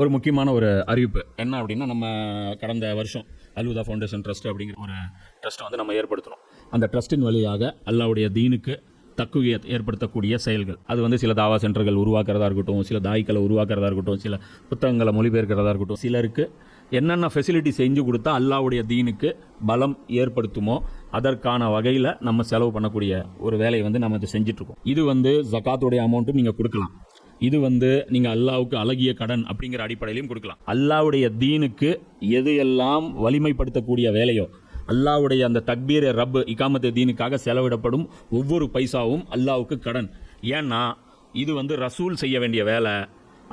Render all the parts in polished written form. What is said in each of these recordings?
ஒரு முக்கியமான ஒரு அறிவிப்பு என்ன அப்படின்னா, நம்ம கடந்த வருஷம் அல்-ஹுதா ஃபவுண்டேஷன் ட்ரஸ்ட் அப்படிங்கிற ஒரு ட்ரஸ்ட்டை வந்து நம்ம ஏற்படுத்தணும். அந்த ட்ரஸ்ட்டின் வழியாக அல்லாஹ்வுடைய தீனுக்கு தக்குவியத் ஏற்படுத்தக்கூடிய செயல்கள், அது வந்து சில தாவா சென்டர்கள் உருவாக்குறதா இருக்கட்டும், சில தாய்க்களை உருவாக்குறதா இருக்கட்டும், சில புத்தகங்களை மொழிபெயர்க்கிறதா இருக்கட்டும், சிலருக்கு என்னென்ன ஃபெசிலிட்டி செஞ்சு கொடுத்தா அல்லாஹ்வுடைய தீனுக்கு பலம் ஏற்படுத்துமோ அதற்கான வகையில் நம்ம செலவு பண்ணக்கூடிய ஒரு வேலையை வந்து நம்ம இதை செஞ்சிட்ருக்கோம். இது வந்து ஜகாத்துடைய அமௌண்ட்டும் நீங்கள் கொடுக்கலாம். இது வந்து நீங்கள் அல்லாஹ்வுக்கு அழகிய கடன் அப்படிங்கிற அடிப்படையிலையும் கொடுக்கலாம். அல்லாஹ்வுடைய தீனுக்கு எது எல்லாம் வலிமைப்படுத்தக்கூடிய வேலையோ, அல்லாஹ்வுடைய அந்த தக்பீர் ரப் இகாமத்து தீனுக்காக செலவிடப்படும் ஒவ்வொரு பைசாவும் அல்லாஹ்வுக்கு கடன். ஏன்னா இது வந்து ரசூல் செய்ய வேண்டிய வேலை,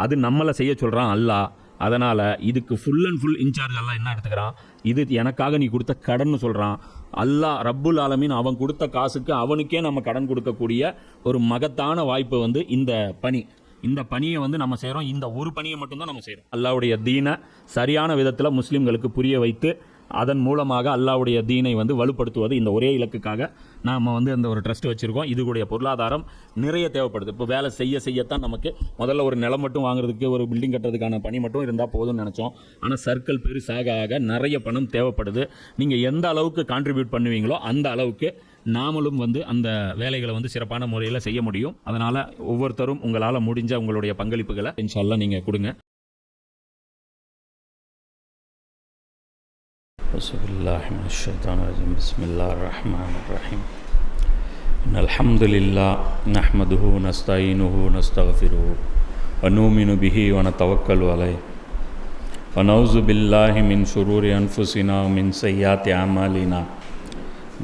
அது நம்மளை செய்ய சொல்கிறான் அல்லாஹ். அதனால் இதுக்கு ஃபுல் அண்ட் ஃபுல் இன்சார்ஜ் அல்லாஹ் என்ன எடுத்துக்கிறான், இது எனக்காக நீ கொடுத்த கடன் சொல்கிறான். அல்லாஹ் ரப்புல் ஆலமீன் அவன் கொடுத்த காசுக்கு அவனுக்கே நம்ம கடன் கொடுக்கக்கூடிய ஒரு மகத்தான வாய்ப்பு வந்து இந்த பணி. இந்த பணியை வந்து நம்ம செய்கிறோம். இந்த ஒரு பணியை மட்டும்தான் நம்ம செய்கிறோம். அல்லாஹ்வுடைய தீனை சரியான விதத்தில் முஸ்லீம்களுக்கு புரிய வைத்து அதன் மூலமாக அல்லாஹ்வுடைய தீனை வந்து வலுப்படுத்துவது, இந்த ஒரே இலக்குக்காக நாம் வந்து அந்த ஒரு ட்ரஸ்ட் வச்சுருக்கோம். இதுடைய பொருளாதாரம் நிறைய தேவைப்படுது. இப்போ வேலை செய்யத்தான் நமக்கு முதல்ல ஒரு நிலம் மட்டும் வாங்குறதுக்கு, ஒரு பில்டிங் கட்டுறதுக்கான பணி மட்டும் இருந்தால் போதும்னு நினச்சோம். ஆனால் சர்க்கிள் பெருசாக ஆக நிறைய பணம் தேவைப்படுது. நீங்கள் எந்த அளவுக்கு கான்ட்ரிபியூட் பண்ணுவீங்களோ அந்த அளவுக்கு நாமளும் வந்து அந்த வேலைகளை வந்து சிறப்பான முறையில் செய்ய முடியும். அதனால் ஒவ்வொருத்தரும் உங்களால் முடிஞ்ச உங்களுடைய பங்களிப்புகளை இன்ஷா அல்லாஹ் நீங்கள் கொடுங்க. அஸ்ஸலாமு அலைக்கும் பிஸ்மில்லாஹிர் ரஹ்மானிர் ரஹீம். இன்னல் ஹம்துலில்லாஹ் நஹ்மதுஹு நஸ்தஈனுஹு நஸ்தக்ஃபிருஹு வ நூமினு பிஹி வ நதவக்கலு அலைஹி வ நஊது பில்லாஹி மின் ஷுரூரி அன்ஃபுஸினா வ மின் ஸய்யிஆத்தி அமாலினா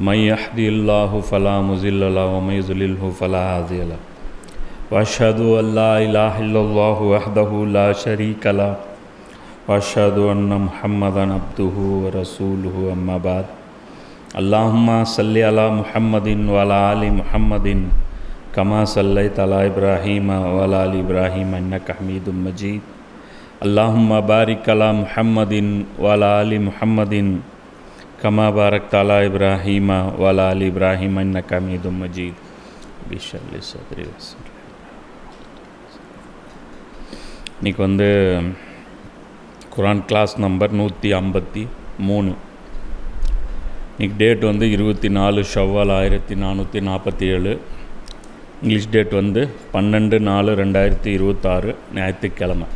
மை யஹ்திஹில்லாஹு ஃபலா முஸில்ல லஹு வ மை யுضلில்ஹு ஃபலா ஹாதிய லஹு வ அஷ்ஹது அன் லா இலாஹா இல்லல்லாஹு வஹ்தஹு லா ஷரீக லஹு வஅஷ்ஹது அன்ன முஹம்மதன் அப்துஹு வ ரசூலுஹு அம்மா பாத். அல்லாஹும்ம ஸல்லி அலா முஹம்மதின் வ அலா ஆலி முஹம்மதின் கமா ஸல்லைத அலா இப்ராஹீம வ அலா ஆலி இப்ராஹீம இன்னக ஹமீதும் மஜீத். அல்லாஹும்ம பாரிக் அலா முஹம்மதின் வ அலா ஆலி முஹம்மதின் கமா பாரக்த அலா இப்ராஹீம வ அலா ஆலி இப்ராஹீம இன்னக ஹமீதும் மஜீத். பிஷ்ரஹ் சத்ரி வஸ்ஸர். இன்னைக்கு வந்து குரான் கிளாஸ் நம்பர் 153. இன்றைக்கி டேட் வந்து 24 ஷவ்வால் 1447. இங்கிலீஷ் டேட் வந்து 12/4/2026 ஞாயிற்றுக்கிழமை.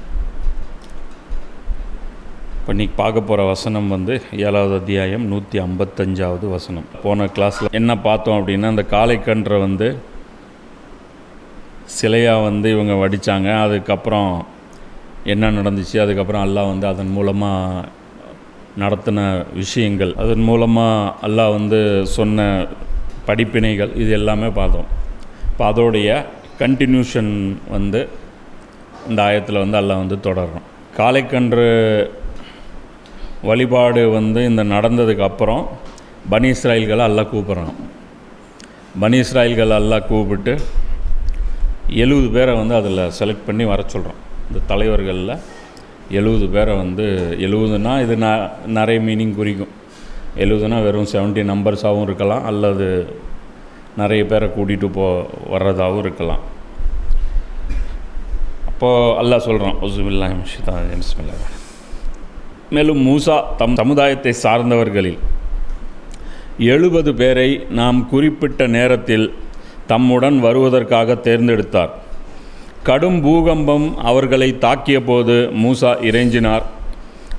இப்போ இன்றைக்கி பார்க்க போகிற வசனம் வந்து 7வது அத்தியாயம் 155வது வசனம். போன கிளாஸில் என்ன பார்த்தோம் அப்படின்னா, அந்த காளைக்கன்றை வந்து சிலையாக வந்து இவங்க வடித்தாங்க. அதுக்கப்புறம் என்ன நடந்துச்சு, அதுக்கப்புறம் அல்லாஹ் வந்து அதன் மூலமாக நடத்தின விஷயங்கள், அதன் மூலமாக அல்லாஹ் வந்து சொன்ன படிப்பினைகள், இது எல்லாமே பார்த்தோம். இப்போ அதோடைய கண்டினியூஷன் வந்து இந்த ஆயத்தில் வந்து அல்லாஹ் வந்து தொடர்றோம். காளைக்கன்று வழிபாடு வந்து இந்த நடந்ததுக்கு அப்புறம் பனி இஸ்ராயல்களை அல்லாஹ் கூப்பிட்றான். பனி இஸ்ராயல்களை அல்லாஹ் கூப்பிட்டு 70 பேரை வந்து அதில் செலக்ட் பண்ணி வர சொல்கிறோம். இந்த தலைவர்களில் 70 பேரை வந்து, 70னா இது நிறைய மீனிங் குறிக்கும். 70னா வெறும் 70 நம்பர்ஸாகவும் இருக்கலாம், அல்லது நிறைய பேரை கூட்டிகிட்டு வர்றதாகவும் இருக்கலாம். அப்போது அல்லாஹ் சொல்கிறான், அவுஸுபில்லாஹி மினஷ் ஷைத்தானிர் ரஜீம், பிஸ்மில்லாஹ். மேலும் மூசா தம் சமுதாயத்தை சார்ந்தவர்களில் 70 பேரை நாம் குறிப்பிட்ட நேரத்தில் தம்முடன் வருவதற்காக தேர்ந்தெடுத்தார். கடும் பூகம்பம் அவர்களை தாக்கிய போது மூசா இறைஞ்சினார்,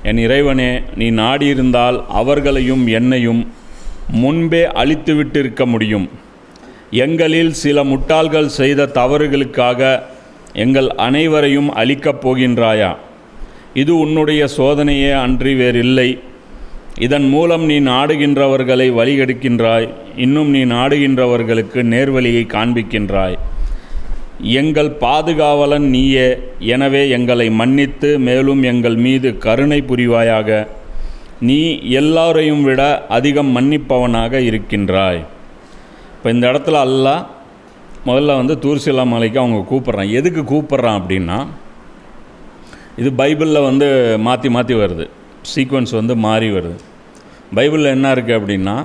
என் இறைவனே, நீ நாடியிருந்தால் அவர்களையும் என்னையும் முன்பே அழித்துவிட்டிருக்க முடியும். எங்களில் சில முட்டாள்கள் செய்த தவறுகளுக்காக எங்கள் அனைவரையும் அழிக்கப் போகின்றாயா? இது உன்னுடைய சோதனையே அன்றி வேறில்லை. இதன் மூலம் நீ நாடுகின்றவர்களை வழிகெடுக்கின்றாய், இன்னும் நீ நாடுகின்றவர்களுக்கு நேர்வழியை காண்பிக்கின்றாய். எங்கள் பாதுகாவலன் நீயே, எனவே எங்களை மன்னித்து மேலும் எங்கள் மீது கருணை புரிவாயாக. நீ எல்லாரையும் விட அதிகம் மன்னிப்பவனாக இருக்கின்றாய். இப்போ இந்த இடத்துல அல்லாஹ் முதல்ல வந்து தூர் சீனா மலைக்கு அவங்க கூப்பிட்றான். எதுக்கு கூப்பிட்றான் அப்படின்னா, இது பைபிளில் வந்து மாற்றி மாற்றி வருது, சீக்வன்ஸ் வந்து மாறி வருது. பைபிளில் என்ன இருக்குது அப்படின்னா,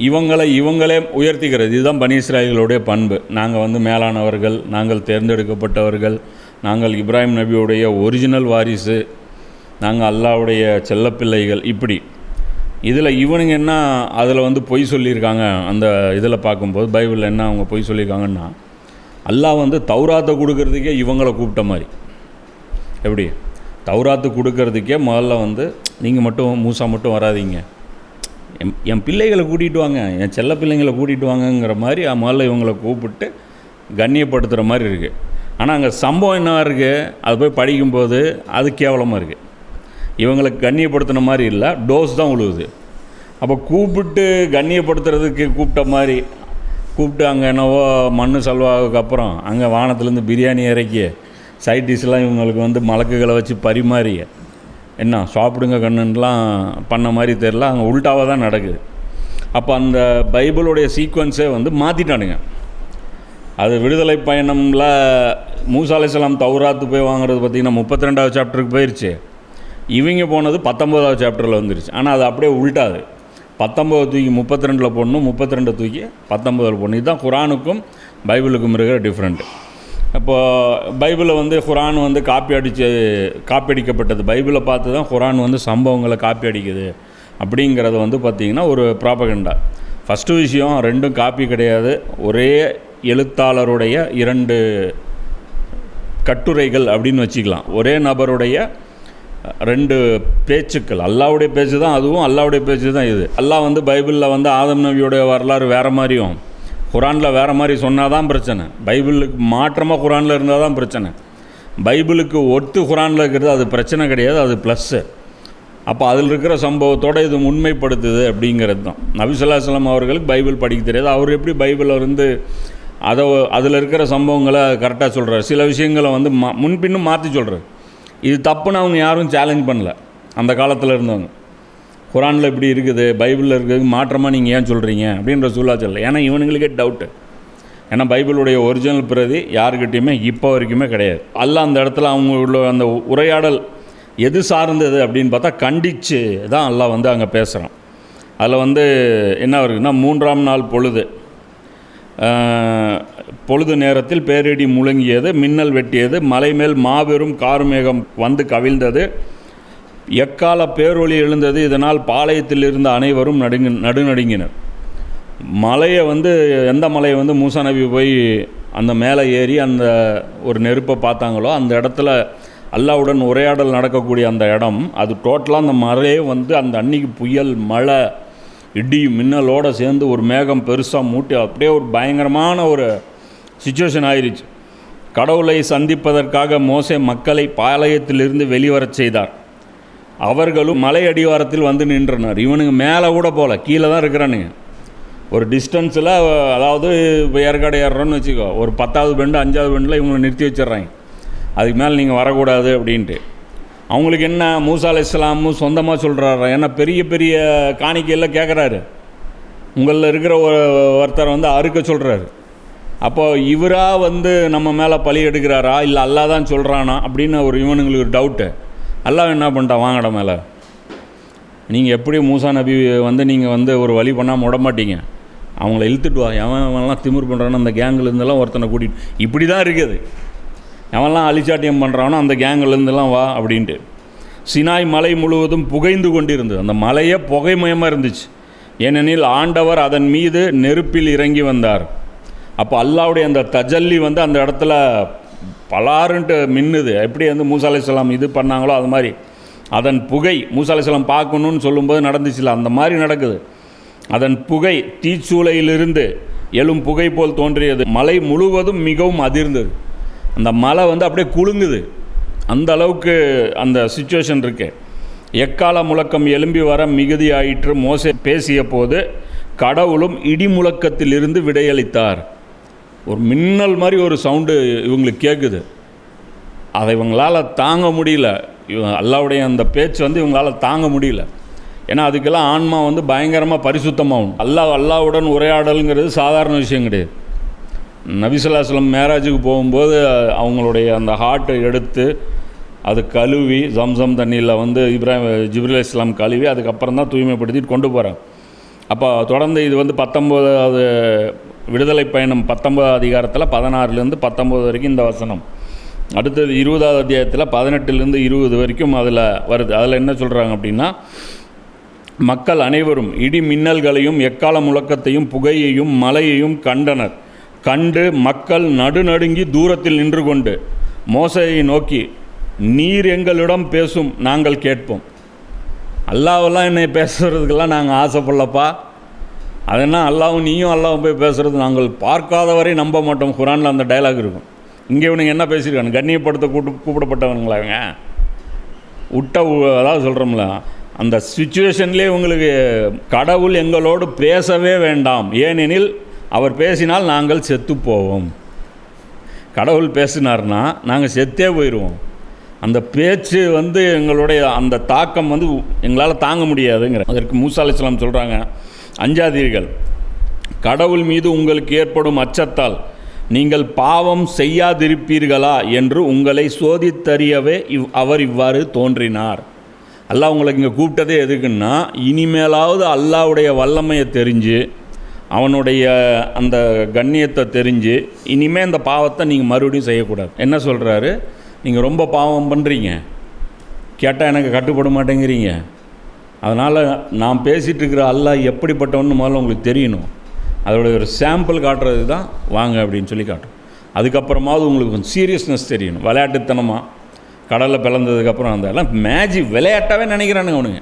இவங்களே உயர்த்திக்கிறது. இதுதான் பனி இஸ்ராயல்களுடைய பண்பு. நாங்கள் வந்து மேலானவர்கள், நாங்கள் தேர்ந்தெடுக்கப்பட்டவர்கள், நாங்கள் இப்ராஹிம் நபியுடைய ஒரிஜினல் வாரிசு, நாங்கள் அல்லாஹ்வுடைய செல்லப்பிள்ளைகள். இப்படி இதில் இவனுங்க என்ன அதில் வந்து பொய் சொல்லியிருக்காங்க. அந்த இதில் பார்க்கும்போது பைபிளில் என்ன அவங்க பொய் சொல்லியிருக்காங்கன்னா, அல்லாஹ் வந்து தௌராத்தை கொடுக்கறதுக்கே இவங்களை கூப்பிட்ட மாதிரி. எப்படி தௌராத்து கொடுக்கறதுக்கே முதல்ல வந்து நீங்கள் மட்டும் மூசா மட்டும் வராதீங்க, என் பிள்ளைகளை கூட்டிகிட்டு வாங்க, என் செல்ல பிள்ளைங்களை கூட்டிகிட்டு வாங்கங்கிற மாதிரி முதல்ல இவங்களை கூப்பிட்டு கண்ணியப்படுத்துகிற மாதிரி இருக்குது. ஆனால் அங்கே சம்பவம் என்ன இருக்குது, அது போய் படிக்கும்போது அது கேவலமாக இருக்குது. இவங்களுக்கு கண்ணியப்படுத்தின மாதிரி இல்லை, டோஸ் தான் உழுவுது. அப்போ கூப்பிட்டு கண்ணியப்படுத்துறதுக்கு கூப்பிட்ட மாதிரி கூப்பிட்டு அங்கே என்னவோ மண் சல்வாவுக்கு அப்புறம் அங்கே வானத்துலேருந்து பிரியாணி இறக்கி சைட் டிஷ்லாம் இவங்களுக்கு வந்து மலக்குகளை வச்சு பரிமாறி என்ன சாப்பிடுங்க கண்ணுலாம் பண்ண மாதிரி தெரில. அங்கே உல்ட்டாவாக தான் நடக்குது. அப்போ அந்த பைபிளுடைய சீக்வன்ஸே வந்து மாற்றிட்டானுங்க. அது விடுதலை பயணம்ல மூசா அலைஹிஸ்ஸலாம் தௌராத்து போய் வாங்குறது பார்த்திங்கன்னா 32வது சாப்டருக்கு போயிடுச்சு. இவங்க போனது 19வது சாப்டரில் வந்துருச்சு. ஆனால் அது அப்படியே உல்ட்டாது. 19 தூக்கி 32 போடணும், 32 தூக்கி 19 போடணும். இதுதான் குரானுக்கும் பைபிளுக்கும் இருக்கிற டிஃப்ரெண்ட்டு. இப்போது பைபிளை வந்து குரான் வந்து காப்பி அடிக்கப்பட்டது. பைபிளை பார்த்து தான் குரான் வந்து சம்பவங்களை காப்பி அடிக்குது அப்படிங்கிறது வந்து பார்த்திங்கன்னா ஒரு ப்ராபகண்டா. ஃபஸ்ட்டு விஷயம், ரெண்டும் காப்பி கிடையாது. ஒரே எழுத்தாளருடைய 2 கட்டுரைகள் அப்படின்னு வச்சுக்கலாம். ஒரே நபருடைய 2 பேச்சுக்கள். அல்லாஹ்வுடைய பேச்சு தான் அதுவும், அல்லாஹ்வுடைய பேச்சு தான் இது. அல்லாஹ் வந்து பைபிளில் வந்து ஆதம் நபியோடைய வரலாறு வேறு மாதிரியும் குரானில் வேறு மாதிரி சொன்னால் தான் பிரச்சனை. பைபிளுக்கு மாற்றமாக குரானில் இருந்தால் தான் பிரச்சனை. பைபிளுக்கு ஒத்து குரானில் இருக்கிறது அது பிரச்சனை கிடையாது, அது ப்ளஸ்ஸு. அப்போ அதில் இருக்கிற சம்பவத்தோடு இது உண்மைப்படுத்துது அப்படிங்கிறது தான். நபி ஸல்லல்லாஹு அலைஹி வஸல்லம் அவர்களுக்கு பைபிள் படிக்க தெரியாது. அவர் எப்படி பைபிளில் இருந்து அதில் இருக்கிற சம்பவங்களை கரெக்டாக சொல்கிறார். சில விஷயங்களை வந்து முன்பின்னும் மாற்றி சொல்கிறார். இது தப்புன்னு அவங்க யாரும் சேலஞ்ச் பண்ணல அந்த காலத்தில் இருந்தவங்க. குரானில் இப்படி இருக்குது, பைபிளில் இருக்கிறதுக்கு மாற்றமாக நீங்கள் ஏன் சொல்கிறீங்க அப்படின்ற சொல்லா சொல்லலை. ஏன்னா இவனுங்களுக்கே டவுட்டு. ஏன்னா பைபிளுடைய ஒரிஜினல் பிரதி யாருக்கிட்டையுமே இப்போ வரைக்குமே கிடையாது. அல்லாஹ் அந்த இடத்துல அவங்க உள்ள அந்த உரையாடல் எது சார்ந்தது அப்படின்னு பார்த்தா கண்டித்து தான் அல்லாஹ் வந்து அங்கே பேசுகிறான். அதில் வந்து என்ன இருக்குதுன்னா, 3ஆம் நாள் பொழுது நேரத்தில் பேரிடி முழங்கியது, மின்னல் வெட்டியது, மலை மேல் மாபெரும் கார்மேகம் வந்து கவிழ்ந்தது, எக்கால பேரொளி எழுந்தது. இதனால் பாளையத்தில் இருந்த அனைவரும் நடுநடுங்கினர். மலையை வந்து எந்த மலையை வந்து மூசா நபி போய் அந்த மேலே ஏறி அந்த ஒரு நெருப்பை பார்த்தாங்களோ அந்த இடத்துல அல்லாஹ்வுடன் உரையாடல் நடக்கக்கூடிய அந்த இடம், அது டோட்டலாக அந்த மலையே வந்து அந்த அன்னைக்கு புயல் மழை இடி மின்னலோடு சேர்ந்து ஒரு மேகம் பெருசாக மூட்டி அப்படியே ஒரு பயங்கரமான ஒரு சிச்சுவேஷன் ஆயிடுச்சு. கடவுளை சந்திப்பதற்காக மோசே மக்களை பாளையத்திலிருந்து வெளிவரச் செய்தார். அவர்களும் மலை அடிவாரத்தில் வந்து நின்றனர். இவனுங்க மேலே கூட போகல, கீழே தான் இருக்கிறானுங்க. ஒரு டிஸ்டன்ஸில், அதாவது இப்போ ஏற்காடு ஏறுறோன்னு வச்சுக்கோ, ஒரு 10வது பெண்டு 5வது பெண்டில் இவங்களை நிறுத்தி வச்சிடுறாங்க. அதுக்கு மேலே நீங்கள் வரக்கூடாது அப்படின்ட்டு. அவங்களுக்கு என்ன, மூசா அலைஹிஸ்ஸலாமும் சொந்தமாக சொல்கிறாரு. ஏன்னா பெரிய பெரிய காணிக்கையெல்லாம் கேட்குறாரு. உங்களில் இருக்கிற ஒருத்தர் வந்து அறுக்க சொல்கிறாரு. அப்போது இவராக வந்து நம்ம மேலே பழி எடுக்கிறாரா இல்லை அல்லாஹ் தான் சொல்கிறானா அப்படின்னு ஒரு இவனுங்களுக்கு ஒரு டவுட்டு. அல்லாஹ் என்ன பண்ணிட்டான், வாங்கட மேலே நீங்கள் எப்படி மூசா நபி வந்து நீங்கள் வந்து ஒரு வழி பண்ணாமல் விட மாட்டீங்க, அவங்கள இழுத்துட்டு வா, எவன்லாம் திமிர் பண்ணுறான்னு அந்த கேங்கிலேருந்தெல்லாம் ஒருத்தனை கூட்டிகிட்டு, இப்படி தான் இருக்குது, எவன்லாம் அலிச்சாட்டியம் பண்ணுறானோ அந்த கேங்கிலேருந்துலாம் வா அப்படின்ட்டு. சினாய் மலை முழுவதும் புகைந்து கொண்டிருந்தது. அந்த மலையே புகைமயமாக இருந்துச்சு. ஏனெனில் ஆண்டவர் அதன் மீது நெருப்பில் இறங்கி வந்தார். அப்போ அல்லாஹ்வுடைய அந்த தஜல்லி வந்து அந்த இடத்துல பலாருன்ட்டு மின்னுது. எப்படி வந்து மூசா அலைஹிஸ்ஸலாம் இது பண்ணாங்களோ அது மாதிரி அதன் புகை மூசா அலைஹிஸ்ஸலாம் பார்க்கணுன்னு சொல்லும்போது நடந்துச்சுல, அந்த மாதிரி நடக்குது. அதன் புகை தீச்சூளையிலிருந்து எழும் புகை போல் தோன்றியது. மலை முழுவதும் மிகவும் அதிர்ந்தது. அந்த மலை வந்து அப்படியே குலுங்குது. அந்த அளவுக்கு அந்த சிச்சுவேஷன் இருக்கு. எக்கால முழக்கம் எழும்பி வர மிகுதி ஆயிற்று. மோசே பேசிய போது கடவுளும் இடி முழக்கத்திலிருந்து விடையளித்தார். ஒரு மின்னல் மாதிரி ஒரு சவுண்டு இவங்களுக்கு கேட்குது. அதை இவங்களால் தாங்க முடியல. அல்லாஹ்வுடைய அந்த பேச்சு வந்து இவங்களால் தாங்க முடியல. ஏன்னா அதுக்கெல்லாம் ஆன்மா வந்து பயங்கரமாக பரிசுத்தமாகும். அல்லாஹ்வுடன் உரையாடலுங்கிறது சாதாரண விஷயம் கிடையாது. நபி ஸல்லல்லாஹு அலைஹி வஸல்லம் மேராஜுக்கு போகும்போது அவங்களுடைய அந்த ஹார்ட்டை எடுத்து அது கழுவி ஜம்சம் தண்ணியில் வந்து ஜிப்ரீல் அலைஹிஸ்ஸலாம் கழுவி அதுக்கப்புறம் தான் தூய்மைப்படுத்திட்டு கொண்டு போகிறாங்க. அப்போ தொடர்ந்து இது வந்து 19வது விடுதலை பயணம் 19வது அதிகாரத்தில் 16லேருந்து 19 வரைக்கும் இந்த வசனம். அடுத்தது 20வது அத்தியாயத்தில் 18லேருந்து 20 வரைக்கும் அதில் வருது. அதில் என்ன சொல்கிறாங்க அப்படின்னா, மக்கள் அனைவரும் இடி மின்னல்களையும் எக்கால முழக்கத்தையும் புகையையும் மலையையும் கண்டனர். கண்டு மக்கள் நடுநடுங்கி தூரத்தில் நின்று கொண்டு மோசேயை நோக்கி, நீர் எங்களிடம் பேசும், நாங்கள் கேட்போம். அல்லாவெல்லாம் என்னை பேசுகிறதுக்கெல்லாம் நாங்கள் ஆசைப்படலப்பா. அதென்னா அல்லாவும் நீயும் அல்லாவும் போய் பேசுகிறது நாங்கள் பார்க்காதவரை நம்ப மாட்டோம். குரானில் அந்த டைலாக் இருக்கும். இங்கே இவனுங்க என்ன பேசியிருக்காங்க? கண்ணியப்படுத்த கூப்பிடப்பட்டவனுங்களா இவங்க? அதாவது சொல்கிறோம்ல, அந்த சுச்சுவேஷன்லேயே உங்களுக்கு கடவுள் எங்களோடு பேசவே வேண்டாம், ஏனெனில் அவர் பேசினால் நாங்கள் செத்து போவோம். கடவுள் பேசினார்னா நாங்கள் செத்தே போயிடுவோம். அந்த பேச்சு எங்களுடைய அந்த தாக்கம் எங்களால் தாங்க முடியாதுங்கிற. அதற்கு மூசா அலைஹிஸ்ஸலாம் சொல்கிறாங்க, அஞ்சாதீர்கள், கடவுள் மீது உங்களுக்கு ஏற்படும் அச்சத்தால் நீங்கள் பாவம் செய்யாதிருப்பீர்களா என்று உங்களை சோதித்தறியவே அவர் இவ்வாறு தோன்றினார். அல்லாஹ் உங்களுக்கு இங்கே கூப்பிட்டதே எதுக்குன்னா, இனிமேலாவது அல்லாஹ்வுடைய வல்லமையை தெரிஞ்சு அவனுடைய அந்த கண்ணியத்தை தெரிஞ்சு இனிமேல் இந்த பாவத்தை நீங்கள் மறுபடியும் செய்யக்கூடாது. என்ன சொல்கிறாரு? நீங்கள் ரொம்ப பாவம் பண்ணுறீங்க, கேட்டால் எனக்கு கட்டுப்பட மாட்டேங்கிறீங்க. அதனால் நான் பேசிகிட்டு இருக்கிற அல்லாஹ் எப்படிப்பட்டவன்னு முதல்ல உங்களுக்கு தெரியணும். அதோடைய ஒரு சாம்பிள் காட்டுறது தான் வாங்க அப்படின்னு சொல்லி காட்டும். அதுக்கப்புறமாவது உங்களுக்கு கொஞ்சம் சீரியஸ்னஸ் தெரியணும். விளையாட்டுத்தனமாக கடலில் பிளந்ததுக்கப்புறம் அந்த எல்லாம் மேஜிக் விளையாட்டாகவே நினைக்கிறானுங்க அவனுங்க.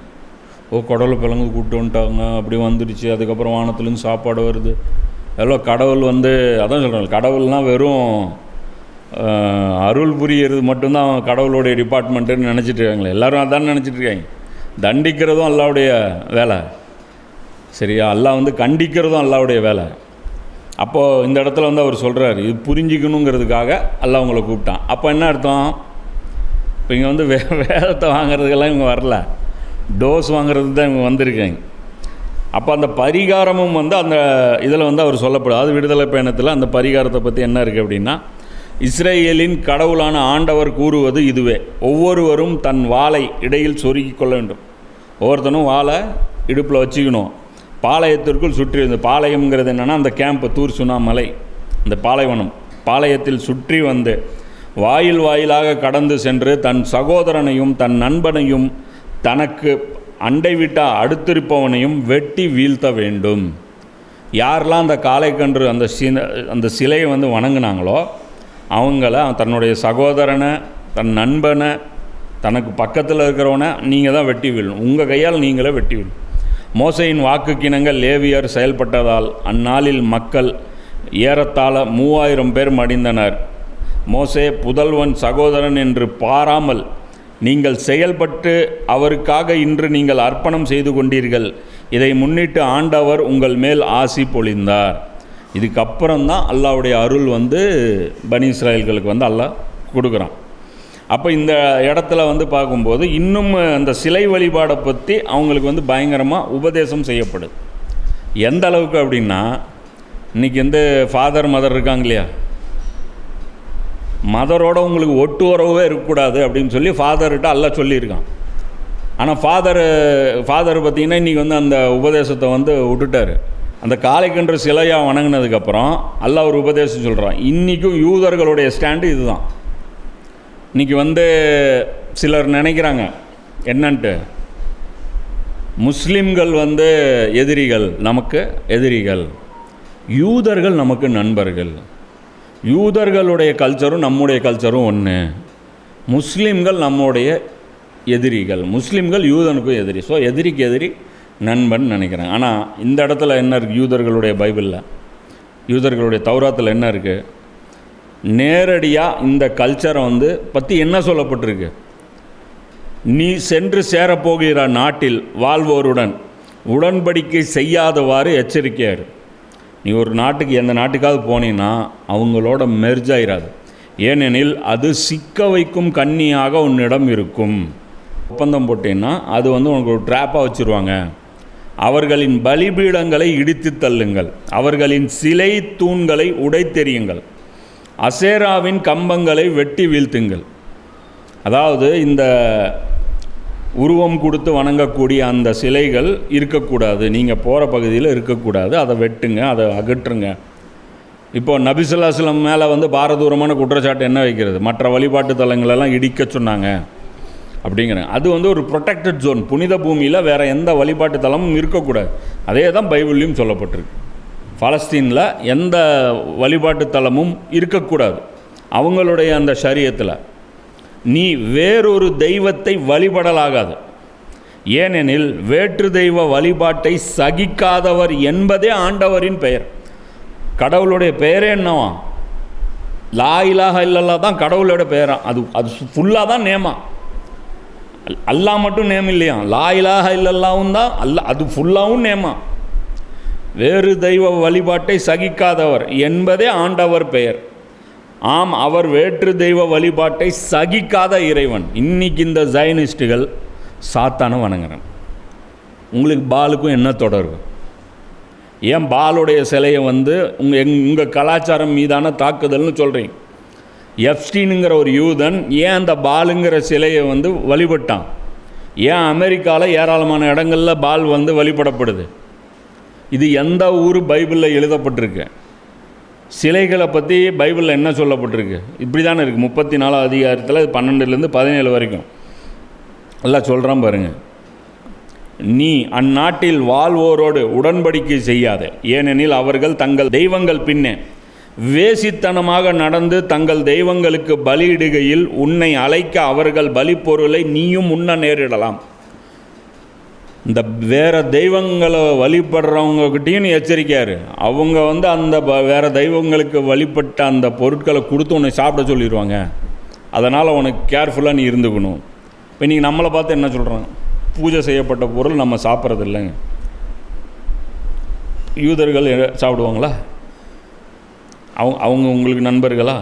கடலில் பிளந்து கூப்பிட்டு வந்துட்டாங்க, அப்படி வந்துடுச்சு. அதுக்கப்புறம் வானத்துலேருந்து சாப்பாடு வருது. எல்லாம் கடவுள் அதான் சொல்கிறாங்க, கடவுள்னால் வெறும் அருள் புரிகிறது மட்டும்தான் கடவுளுடைய டிபார்ட்மெண்ட்டுன்னு நினச்சிட்டு இருக்காங்களே. எல்லோரும் அதான் நினச்சிட்டு இருக்காங்க. தண்டிக்கிறதும் அல்லாவுடைய வேலை, சரியா? அல்லாஹ் கண்டிக்கிறதும் அல்லாவுடைய வேலை. அப்போது இந்த இடத்துல அவர் சொல்கிறார், இது புரிஞ்சிக்கணுங்கிறதுக்காக அல்லாஹ் உங்களை கூப்பிட்டான். அப்போ என்ன அர்த்தம்? இப்போ இங்கே வேதத்தை வாங்கிறதுக்கெல்லாம் இவங்க வரல, டோஸ் வாங்கிறது தான் இவங்க வந்திருக்காங்க. அப்போ அந்த பரிகாரமும் அந்த இதில் அவர் சொல்லப்படும். அது விடுதலை பயணத்தில் அந்த பரிகாரத்தை பற்றி என்ன இருக்குது அப்படின்னா, இஸ்ரேலின் கடவுளான ஆண்டவர் கூறுவது இதுவே, ஒவ்வொருவரும் தன் வாளை இடையில் சொருகி கொள்ள வேண்டும். ஒவ்வொருத்தனும் வாளை இடுப்பில் வச்சுக்கணும். பாளையத்திற்குள் சுற்றி, இந்த பாளையம்ங்கிறது என்னென்னா அந்த கேம்ப், தூர் சுனா மலை, அந்த பாலைவனம், பாளையத்தில் சுற்றி வாயில் வாயிலாக கடந்து சென்று தன் சகோதரனையும் தன் நண்பனையும் தனக்கு அண்டை விட்டா அடுத்திருப்பவனையும் வெட்டி வீழ்த்த வேண்டும். யாரெல்லாம் அந்த காளைக்கன்று அந்த சிலையை வணங்கினாங்களோ அவங்கள, தன்னுடைய சகோதரனை, தன் நண்பனை, தனக்கு பக்கத்தில் இருக்கிறவனை நீங்கள் தான் வெட்டி வீழணும். உங்கள் கையால் நீங்களே வெட்டி வீழும். மோசையின் வாக்குக்கிணங்க லேவியர் செயல்பட்டதால் அந்நாளில் மக்கள் ஏறத்தாழ 3000 பேர் மடிந்தனர். மோசே புதல்வன் சகோதரன் என்று பாராமல் நீங்கள் செயல்பட்டு அவருக்காக இன்று நீங்கள் அர்ப்பணம் செய்து கொண்டீர்கள். இதை முன்னிட்டு ஆண்டவர் உங்கள் மேல் ஆசி பொழிந்தார். இதுக்கப்புறம்தான் அல்லாஹ்வுடைய அருள் பனி இஸ்ராயல்களுக்கு அல்லாஹ் கொடுக்குறான். அப்போ இந்த இடத்துல பார்க்கும்போது இன்னும் அந்த சிலை வழிபாடை பற்றி அவங்களுக்கு பயங்கரமாக உபதேசம் செய்யப்படுது. எந்த அளவுக்கு அப்படின்னா, இன்றைக்கி ஃபாதர் மதர் இருக்காங்க இல்லையா, மதரோட உங்களுக்கு ஒட்டு உறவே இருக்கக்கூடாது அப்படின்னு சொல்லி ஃபாதர்கிட்ட அல்லாஹ் சொல்லியிருக்கான். ஆனால் ஃபாதர் பார்த்திங்கன்னா இன்றைக்கி அந்த உபதேசத்தை விட்டுட்டார். அந்த காளைக்கன்று சிலையாக வணங்கினதுக்கப்புறம் அல்லாஹ் ஒரு உபதேசம் சொல்கிறான். இன்றைக்கும் யூதர்களுடைய ஸ்டாண்டு இதுதான். இன்றைக்கி சிலர் நினைக்கிறாங்க என்னன்ட்டு, முஸ்லீம்கள் எதிரிகள், நமக்கு எதிரிகள், யூதர்கள் நமக்கு நண்பர்கள், யூதர்களுடைய கல்ச்சரும் நம்முடைய கல்ச்சரும் ஒன்று, முஸ்லீம்கள் நம்முடைய எதிரிகள், முஸ்லீம்கள் யூதனுக்கும் எதிரி. ஸோ எதிரிக்கு எதிரி நண்பன் நினைக்கிறாங்க. ஆனால் இந்த இடத்துல என்ன இருக்குது? யூதர்களுடைய பைபிளில், யூதர்களுடைய தௌராத்தில் என்ன இருக்குது? நேரடியாக இந்த கல்ச்சரை பற்றி என்ன சொல்லப்பட்டிருக்கு? நீ சென்று சேரப்போகிற நாட்டில் வாழ்வோருடன் உடன்படிக்கை செய்யாதவாறு எச்சரிக்கையாரு. நீ ஒரு நாட்டுக்கு, எந்த நாட்டுக்காவது போனீங்கன்னா அவங்களோட மெர்ஜ் ஆயிராது. ஏனெனில் அது சிக்க வைக்கும் கண்ணியாக உன்னிடம் இருக்கும். ஒப்பந்தம் போட்டேன்னா அது உனக்கு ஒரு ட்ராப்பாக வச்சுருவாங்க. அவர்களின் பலிபீடங்களை இடித்து தள்ளுங்கள், அவர்களின் சிலை தூண்களை உடைத்தெறியுங்கள், அசேராவின் கம்பங்களை வெட்டி வீழ்த்துங்கள். அதாவது இந்த உருவம் கொடுத்து வணங்கக்கூடிய அந்த சிலைகள் இருக்கக்கூடாது, நீங்கள் போகிற பகுதியில் இருக்கக்கூடாது, அதை வெட்டுங்க, அதை அகற்றுங்க. இப்போது நபிசுல்லாஸ்லம் மேலே வந்து பாரதூரமான குற்றச்சாட்டு என்ன வைக்கிறது, மற்ற வழிபாட்டு தலங்களெல்லாம் இடிக்க சொன்னாங்க அப்படிங்கிறாங்க. அது வந்து ஒரு ப்ரொடெக்டட் ஜோன், புனித பூமியில் வேறு எந்த வழிபாட்டு தலமும் இருக்கக்கூடாது. அதே தான் பைபிள்லையும் சொல்லப்பட்டிருக்கு. பாலஸ்தீனில் எந்த வழிபாட்டு தலமும் இருக்கக்கூடாது அவங்களுடைய அந்த ஷரியத்தில். நீ வேறொரு தெய்வத்தை வழிபடலாகாது, ஏனெனில் வேற்று தெய்வ வழிபாட்டை சகிக்காதவர் என்பதே ஆண்டவரின் பெயர். கடவுளுடைய பெயரே என்னவா? லா இலாஹ இல்லல்லா தான் கடவுளோட பெயரா. அது ஃபுல்லாக தான் நேமா. அல்லா மட்டும் நேம் இல்லையா, லா இலாஹ இல்லல்லாவும் தான் அது ஃபுல்லாகவும் நேமா. வேறு தெய்வ வழிபாட்டை சகிக்காதவர் என்பதே ஆண்டவர் பெயர். ஆம், அவர் வேற்று தெய்வ வழிபாட்டை சகிக்காத இறைவன். இன்னைக்கு இந்த ஜைனிஸ்டுகள் சாத்தான வணங்குறேன். உங்களுக்கு பாலுக்கும் என்ன தொடர்பு? ஏன் பாலுடைய சிலையை வந்து உங்கள் கலாச்சாரம் மீதான தாக்குதல்னு சொல்கிறீங்க? எப்ஸ்டீனுங்கிற ஒரு யூதன் ஏன் அந்த பாலுங்கிற சிலையை வந்து வழிபட்டான்? ஏன் அமெரிக்காவில் ஏராளமான இடங்களில் பால் வந்து வழிபடப்படுது? இது எந்த ஊர் பைபிளில் எழுதப்பட்டிருக்கு? சிலைகளை பற்றி பைபிளில் என்ன சொல்லப்பட்டிருக்கு? இப்படி தானே இருக்குது. 34 அதிகாரத்தில் 12லேருந்து 17 வரைக்கும் எல்லாம் சொல்கிறான் பாருங்கள். நீ அந்நாட்டில் வாழ்வோரோடு உடன்படிக்கை செய்யாதே, ஏனெனில் அவர்கள் தங்கள் தெய்வங்கள் பின்னே வேசித்தனமாக நடந்து தங்கள் தெய்வங்களுக்கு பலியிடுகையில் உன்னை அழைக்க அவர்கள் பலி பொருளை நீயும் உண்ண நேரிடலாம். இந்த வேறு தெய்வங்களை வழிபடுறவங்ககிட்டையும் நீ எச்சரிக்கையாரு. அவங்க வந்து அந்த வேறு தெய்வங்களுக்கு வழிபட்ட அந்த பொருட்களை கொடுத்து உன்னை சாப்பிட சொல்லிடுவாங்க. அதனால் உனக்கு கேர்ஃபுல்லாக நீ இருந்துக்கணும். இப்போ நீங்கள் நம்மளை பார்த்து என்ன சொல்கிறாங்க? பூஜை செய்யப்பட்ட பொருள் நம்ம சாப்பிட்றது இல்லைங்க. யூதர்கள் சாப்பிடுவாங்களா? அவங்க உங்களுக்கு நண்பர்களா?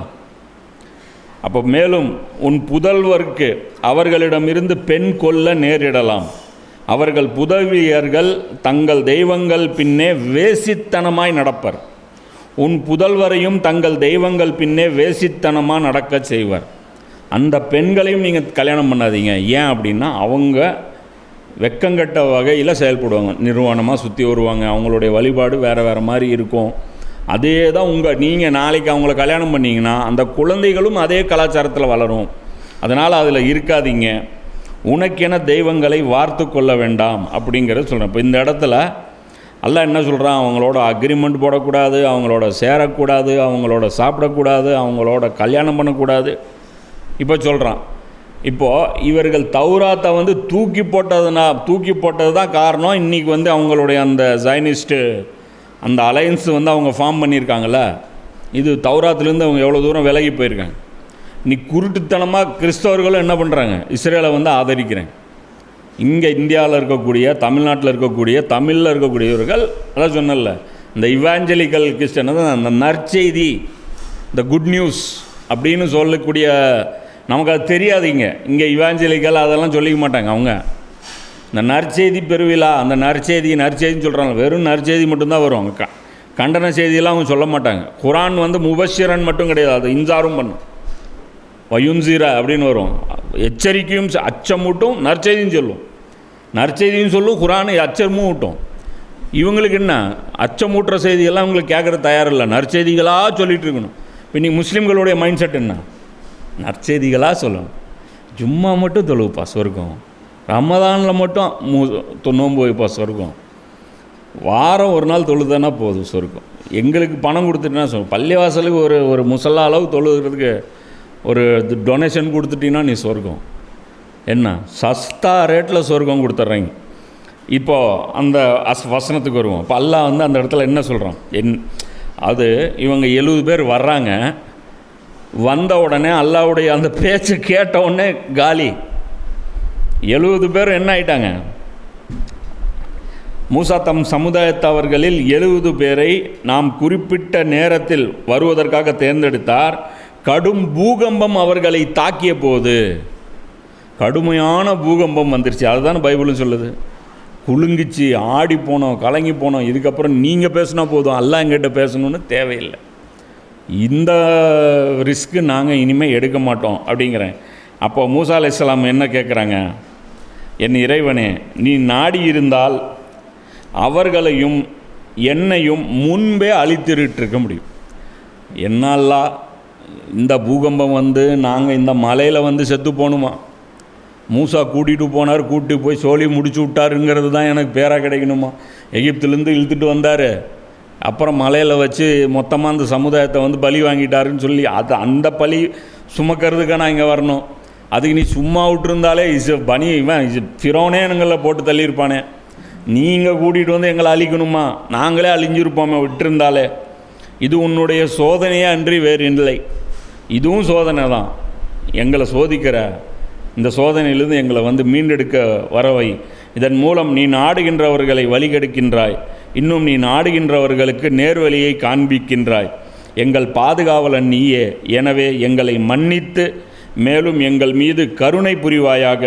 அப்போ மேலும் உன் புதல்வருக்கு அவர்களிடமிருந்து பெண் கொல்ல நேரிடலாம். அவர்கள் புதவியர்கள் தங்கள் தெய்வங்கள் பின்னே வேசித்தனமாய் நடப்பர். உன் புதல்வரையும் தங்கள் தெய்வங்கள் பின்னே வேசித்தனமாக நடக்க செய்வர். அந்த பெண்களையும் நீங்கள் கல்யாணம் பண்ணாதீங்க. ஏன் அப்படின்னா அவங்க வெக்கங்கட்ட வகையில் செயல்படுவாங்க, நிர்வாணமாக சுற்றி வருவாங்க, அவங்களுடைய வழிபாடு வேறு வேறு மாதிரி இருக்கும். அதே தான் நீங்கள் நாளைக்கு அவங்கள கல்யாணம் பண்ணிங்கன்னா அந்த குழந்தைகளும் அதே கலாச்சாரத்தில் வளரும். அதனால் அதில் இருக்காதீங்க. உனக்கென தெய்வங்களை வார்த்து கொள்ள வேண்டாம் அப்படிங்கிறத சொல்கிறேன். இப்போ இந்த இடத்துல அல்லாஹ் என்ன சொல்கிறான்? அவங்களோட அக்ரிமெண்ட் போடக்கூடாது, அவங்களோட சேரக்கூடாது, அவங்களோட சாப்பிடக்கூடாது, அவங்களோட கல்யாணம் பண்ணக்கூடாது. இப்போ சொல்கிறான், இப்போது இவர்கள் தௌராத்தை வந்து தூக்கி போட்டது தான் காரணம். இன்றைக்கி வந்து அவங்களுடைய அந்த ஜைனிஸ்ட்டு அந்த அலையன்ஸ் வந்து அவங்க ஃபார்ம் பண்ணியிருக்காங்கள்ல, இது தௌராத்துலேருந்து அவங்க எவ்வளோ தூரம் விலகி போயிருக்காங்க. இன்னைக்கு குருட்டுத்தனமாக கிறிஸ்தவர்களும் என்ன பண்ணுறாங்க? இஸ்ரேலை வந்து ஆதரிக்கிறேன். இங்கே இந்தியாவில் இருக்கக்கூடிய, தமிழ்நாட்டில் இருக்கக்கூடிய, தமிழில் இருக்கக்கூடியவர்கள், அதான் சொன்னல, இந்த இவாஞ்சலிக்கல் கிறிஸ்டியன் அந்த நற்செய்தி, இந்த குட் நியூஸ் அப்படின்னு சொல்லக்கூடிய, நமக்கு அது தெரியாதுங்க. இங்கே இவாஞ்சலிக்கல் அதெல்லாம் சொல்லிக்க மாட்டாங்க. அவங்க இந்த நற்செய்தி பெருவிழா, அந்த நற்செய்தின்னு சொல்கிறாங்க. வெறும் நற்செய்தி மட்டும்தான் வரும். அவங்க கண்டன செய்தியெல்லாம் அவங்க சொல்ல மாட்டாங்க. குரான் வந்து முபஷிரன் மட்டும் கிடையாது, அது இன்சாரும் பண்ணும். வயுன்சீரா அப்படின்னு வரும். எச்சரிக்கையும் அச்சமூட்டும், நற்செய்தியும் சொல்லும். நற்செய்தியும் சொல்லும், குரான் அச்சமும் ஊட்டும். இவங்களுக்கு என்ன, அச்சமூட்டுற செய்தியெல்லாம் இவங்களுக்கு கேட்குறது தயாரில்லை. நற்செய்திகளாக சொல்லிகிட்டு இருக்கணும். இப்போ இன்றைக்கி முஸ்லீம்களுடைய மைண்ட் செட் என்ன? நற்செய்திகளாக சொல்லணும். ஜும்மா மட்டும் தொழுவுப்பா சொர்க்கம், ரமதானில் மட்டும் நோன்பு வைப்பா சொர்க்கம், வாரம் ஒரு நாள் தொழுதானா போதும் சொர்க்கம். எங்களுக்கு பணம் கொடுத்துட்டுனா பள்ளிவாசலுக்கு ஒரு முசல்லா அளவு தொழுகிறதுக்கு ஒரு டொனேஷன் கொடுத்துட்டீங்கன்னா நீ சொர்க்கம். என்ன சஸ்தா ரேட்டில் சொர்க்கம் கொடுத்துட்றீங்க. இப்போது அந்த வசனத்துக்கு வருவோம். இப்போ அல்லாஹ் வந்து அந்த இடத்துல என்ன சொல்கிறான்? அது இவங்க 70 பேர் வர்றாங்க. வந்த உடனே அல்லாஹ்வுடைய அந்த பேச்சை கேட்ட உடனே காலி. 70 பேர் என்ன ஆயிட்டாங்க? மூசா தம் சமுதாயத்தவர்களில் 70 பேரை நாம் குறிப்பிட்ட நேரத்தில் வருவதற்காக தேர்ந்தெடுத்தார். கடும் பூகம்பம் அவர்களை தாக்கிய போது, கடுமையான பூகம்பம் வந்துருச்சு. அதுதான் பைபிளும் சொல்லுது. குலுங்கிச்சு, ஆடி போனோம், கலங்கி போனோம். இதுக்கப்புறம் நீங்கள் பேசினா போதும், அல்லாஹ் எங்கிட்ட பேசணுன்னு தேவையில்லை. இந்த ரிஸ்க்கு நாங்கள் இனிமேல் எடுக்க மாட்டோம் அப்படிங்கிறேன். அப்போ மூசா அலைஹிஸ்ஸலாம் என்ன கேட்குறாங்க? என் இறைவனே, நீ நாடி இருந்தால் அவர்களையும் என்னையும் முன்பே அழித்திருக்க முடியும். என்னல்லா இந்த பூகம்பம் வந்து நாங்கள் இந்த மலையில் வந்து செத்து போகணுமா? மூசா கூட்டிகிட்டு போனார், கூட்டி போய் சோழி முடிச்சு விட்டாருங்கிறது தான் எனக்கு பேராக கிடைக்கணுமா? எகிப்துலேருந்து இழுத்துட்டு வந்தார், அப்புறம் மலையில் வச்சு மொத்தமாக அந்த சமுதாயத்தை வந்து பலி வாங்கிட்டாருன்னு சொல்லி அந்த பலி சுமக்கிறதுக்காக நான் இங்கே வரணும். அதுக்கு நீ சும்மா விட்டுருந்தாலே ஃபிரௌனே எங்களை போட்டு தள்ளியிருப்பானே. நீங்கள் கூட்டிகிட்டு வந்து எங்களை அழிக்கணுமா? நாங்களே அழிஞ்சிருப்போமே விட்டுருந்தாலே. இது உன்னுடைய சோதனையே அன்றி வேறு இல்லை. இதுவும் சோதனை தான். எங்களை சோதிக்கிற இந்த சோதனையிலிருந்து எங்களை வந்து மீண்டெடுக்க வரவை. இதன் மூலம் நீ நாடுகின்றவர்களை வழிகெடுக்கின்றாய், இன்னும் நீ நாடுகின்றவர்களுக்கு நேர்வழியை காண்பிக்கின்றாய். எங்கள் பாதுகாவலன் நீயே, எனவே எங்களை மன்னித்து மேலும் எங்கள் மீது கருணை புரிவாயாக.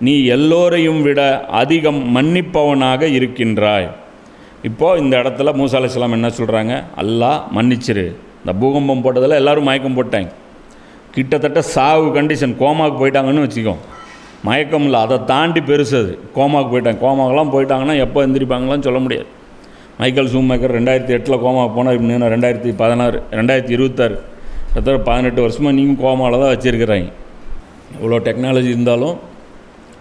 நீ எல்லோரையும் விட அதிகம் மன்னிப்பவனாக இருக்கின்றாய். இப்போது இந்த இடத்துல மூசா அலைஹிஸ்ஸலாம் என்ன சொல்கிறாங்க? அல்லாஹ் மன்னிச்சிரு. இந்த பூகம்பம் போட்டதில் எல்லோரும் மயக்கம் போட்டாங்க, கிட்டத்தட்ட சாவு கண்டிஷன், கோமாவுக்கு போயிட்டாங்கன்னு வச்சுக்கோ. மயக்கம் இல்லை, அதை தாண்டி பெருசது, கோமாவுக்கு போயிட்டாங்க. கோமாவெலாம் போயிட்டாங்கன்னா எப்போ எந்திரிப்பாங்களான்னு சொல்ல முடியாது. மைக்கேல் ஷூமேக்கர் 2008 கோமாவுக்கு போனால் இன்னும் 2016 2026 கிட்டத்தட்ட 18 வருஷமாக நீங்கள் கோமாவில் தான் வச்சுருக்கிறாங்க. இவ்வளோ டெக்னாலஜி இருந்தாலும்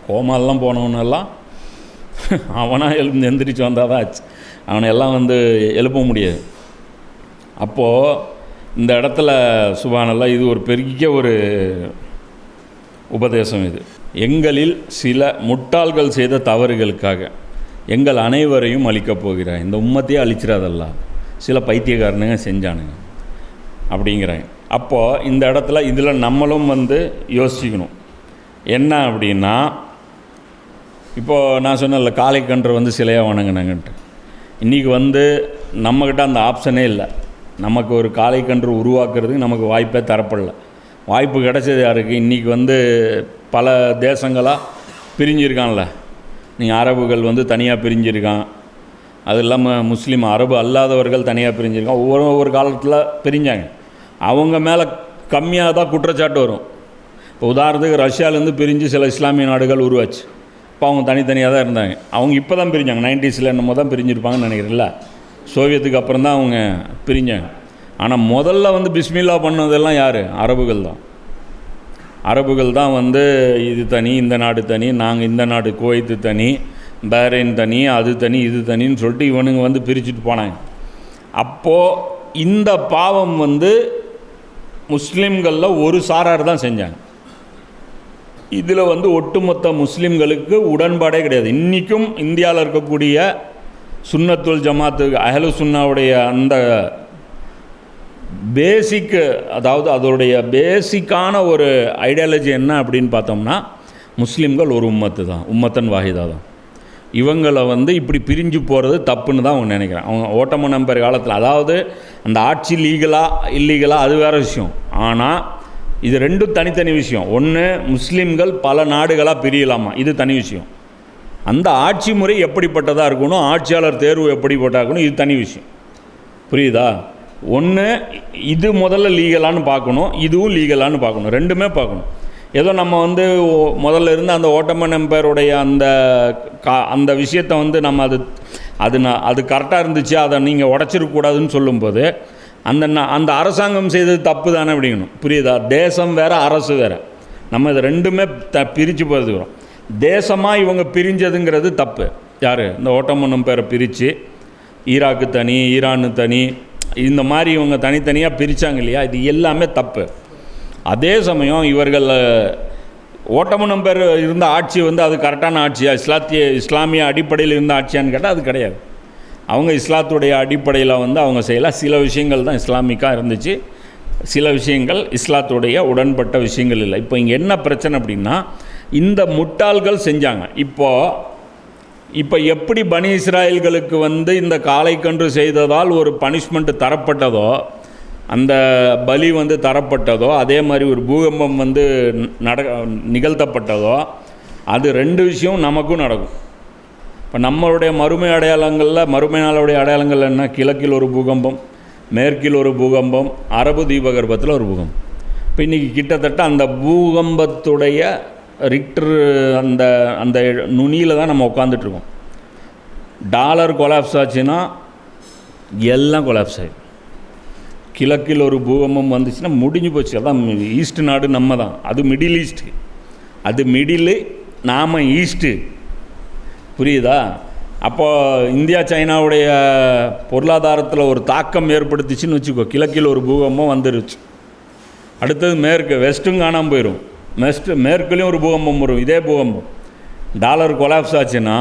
கோமாலெலாம் போனவனெல்லாம் அவனாக எந்திரிச்சு வந்தால் தான் ஆச்சு. அவனை எல்லாம் வந்து எழுப்ப முடியாது. அப்போது இந்த இடத்துல சுப்ஹானல்லாஹ், இது ஒரு பெரிய ஒரு உபதேசம். இது எங்களில் சில முட்டாள்கள் செய்த தவறுகளுக்காக எங்கள் அனைவரையும் அழிக்கப் போகிறாய். இந்த உம்மத்தையே அழிச்சிடாதல்ல, சில பைத்தியக்காரனுங்க செஞ்சானுங்க அப்படிங்கிறாங்க. அப்போது இந்த இடத்துல இதில் நம்மளும் வந்து யோசிக்கணும். என்ன அப்படின்னா, இப்போது நான் சொன்னேன்ல, காளைக்கன்று வந்து சிலையாக வணங்கினாங்கன்ட்டு. இன்றைக்கி வந்து நம்மக்கிட்ட அந்த ஆப்ஷனே இல்லை. நமக்கு ஒரு காளைக்கன்று உருவாக்குறதுக்கு நமக்கு வாய்ப்பே தரப்படல. வாய்ப்பு கிடைச்சது யாருக்கு? இன்றைக்கி வந்து பல தேசங்களாக பிரிஞ்சிருக்கான்ல. நீங்கள் அரபுகள் வந்து தனியாக பிரிஞ்சிருக்கான், அது இல்லாமல் முஸ்லீம் அரபு அல்லாதவர்கள் தனியாக பிரிஞ்சிருக்கான். ஒவ்வொரு காலத்தில் பிரிஞ்சாங்க. அவங்க மேலே கம்மியாக தான் குற்றச்சாட்டு வரும். இப்போ உதாரணத்துக்கு ரஷ்யாவிலேருந்து பிரிஞ்சு சில இஸ்லாமிய நாடுகள் உருவாச்சு. இப்போ அவங்க தனித்தனியாக தான் இருந்தாங்க. அவங்க இப்போ தான் பிரிஞ்சாங்க, 90s என்னமோ தான் பிரிஞ்சிருப்பாங்கன்னு நினைக்கிறேன்ல. சோவியத்துக்கு அப்புறம் தான் அவங்க பிரிஞ்சாங்க. ஆனால் முதல்ல வந்து பிஸ்மில்லா பண்ணதெல்லாம் யார்? அரபுகள் தான். அரபுகள் தான் வந்து இது தனி, இந்த நாடு தனி, நாங்கள் இந்த நாடு குவைத்து தனி, பஹ்ரைன் தனி, அது தனி, இது தனின்னு சொல்லிட்டு இவனுங்க வந்து பிரிச்சுட்டு போனாங்க. அப்போது இந்த பாவம் வந்து முஸ்லீம்களில் ஒரு சாரார் தான் செஞ்சாங்க. இதில் வந்து ஒட்டுமொத்த முஸ்லீம்களுக்கு உடன்பாடே கிடையாது. இன்றைக்கும் இந்தியாவில் இருக்கக்கூடிய சுன்னத்துல் ஜமாத்து அஹ்லு சுன்னாவுடைய அந்த பேசிக்கு, அதாவது அதோடைய பேசிக்கான ஒரு ஐடியாலஜி என்ன அப்படின்னு பார்த்தோம்னா, முஸ்லீம்கள் ஒரு உம்மத்து தான், உம்மத்தன் வாஹிதா தான். இவங்களை வந்து இப்படி பிரிஞ்சு போகிறது தப்புன்னு தான் அவங்க நினைக்கிறாங்க. அவங்க ஓட்டமன் எம்பையர் காலத்தில், அதாவது அந்த ஆட்சி லீகலாக இல்லீகலாக அது வேறு விஷயம். ஆனால் இது ரெண்டும் தனித்தனி விஷயம். ஒன்று, முஸ்லீம்கள் பல நாடுகளாக பிரியலாமா, இது தனி விஷயம். அந்த ஆட்சி முறை எப்படிப்பட்டதாக இருக்கணும், ஆட்சியாளர் தேர்வு எப்படிப்பட்டதாக இருக்கணும், இது தனி விஷயம். புரியுதா? ஒன்று, இது முதல்ல லீகலான்னு பார்க்கணும், இதுவும் லீகலான்னு பார்க்கணும், ரெண்டுமே பார்க்கணும். ஏதோ நம்ம வந்து முதல்ல இருந்து அந்த ஓட்டமன் எம்பையருடைய அந்த விஷயத்தை வந்து நம்ம அது கரெக்டாக இருந்துச்சு, அதை நீங்கள் உடச்சிருக்கக்கூடாதுன்னு சொல்லும்போது அந்த அரசாங்கம் செய்தது தப்பு தானே அப்படிங்கணும். புரியுதா? தேசம் வேறு, அரசு வேறு. நம்ம இதை ரெண்டுமே பிரித்து போகிறதுக்கிறோம். தேசமாக இவங்க பிரிஞ்சதுங்கிறது தப்பு. யார்? இந்த ஓட்டமன் எம்பையரை பிரித்து ஈராக்கு தனி, ஈரானு தனி, இந்த மாதிரி இவங்க தனித்தனியாக பிரித்தாங்க இல்லையா, இது எல்லாமே தப்பு. அதே சமயம் இவர்கள் ஓட்டமன் எம்பையர் இருந்த ஆட்சி வந்து அது கரெக்டான ஆட்சியா, இஸ்லாமிய அடிப்படையில் இருந்த ஆட்சியான்னு கேட்டால் அது கிடையாது. அவங்க இஸ்லாத்துடைய அடிப்படையில் வந்து அவங்க செய்யலாம். சில விஷயங்கள் தான் இஸ்லாமிக்காக இருந்துச்சு, சில விஷயங்கள் இஸ்லாத்துடைய உடன்பட்ட விஷயங்கள் இல்லை. இப்போ இங்கே என்ன பிரச்சனை அப்படின்னா, இந்த முட்டாள்கள் செஞ்சாங்க. இப்போ எப்படி பனி இஸ்ராயல்களுக்கு வந்து இந்த காளைக்கன்று செய்ததால் ஒரு பனிஷ்மெண்ட் தரப்பட்டதோ, அந்த பலி வந்து தரப்பட்டதோ, அதே மாதிரி ஒரு பூகம்பம் வந்து நிகழ்த்தப்பட்டதோ, அது ரெண்டு விஷயம் நமக்கும் நடக்கும். இப்போ நம்மளுடைய மறுமை அடையாளங்களில், மறுமை நாளுடைய அடையாளங்கள் என்ன? கிழக்கில் ஒரு பூகம்பம், மேற்கில் ஒரு பூகம்பம், அரபு தீபகற்பத்தில் ஒரு பூகம்பம். இப்போ இன்றைக்கி கிட்டத்தட்ட அந்த பூகம்பத்துடைய ரிக்டர் அந்த நுனியில் தான் நம்ம உட்காந்துட்ருக்கோம். டாலர் கொலாப்ஸ் ஆச்சுன்னா எல்லாம் கொலாப்ஸ் ஆகிடும். கிழக்கில் ஒரு பூகம்பம் வந்துச்சுன்னா முடிஞ்சு போச்சு. அதான் ஈஸ்ட் நாடு நம்ம தான், அது மிடில் ஈஸ்ட்டு, அது மிடில், நாம் ஈஸ்ட்டு, புரியுதா? அப்போது இந்தியா சைனாவுடைய பொருளாதாரத்தில் ஒரு தாக்கம் ஏற்படுத்திச்சின்னு வச்சுக்கோ. கிழக்கில் ஒரு பூகம்பம் வந்துருச்சு, அடுத்தது மேற்கு, வெஸ்ட்டும் காணாமல் போயிடும். மேற்குலேயும் ஒரு பூகம்பம் வரும், இதே பூகம்பம். டாலர் கொலாப்ஸ் ஆச்சுன்னா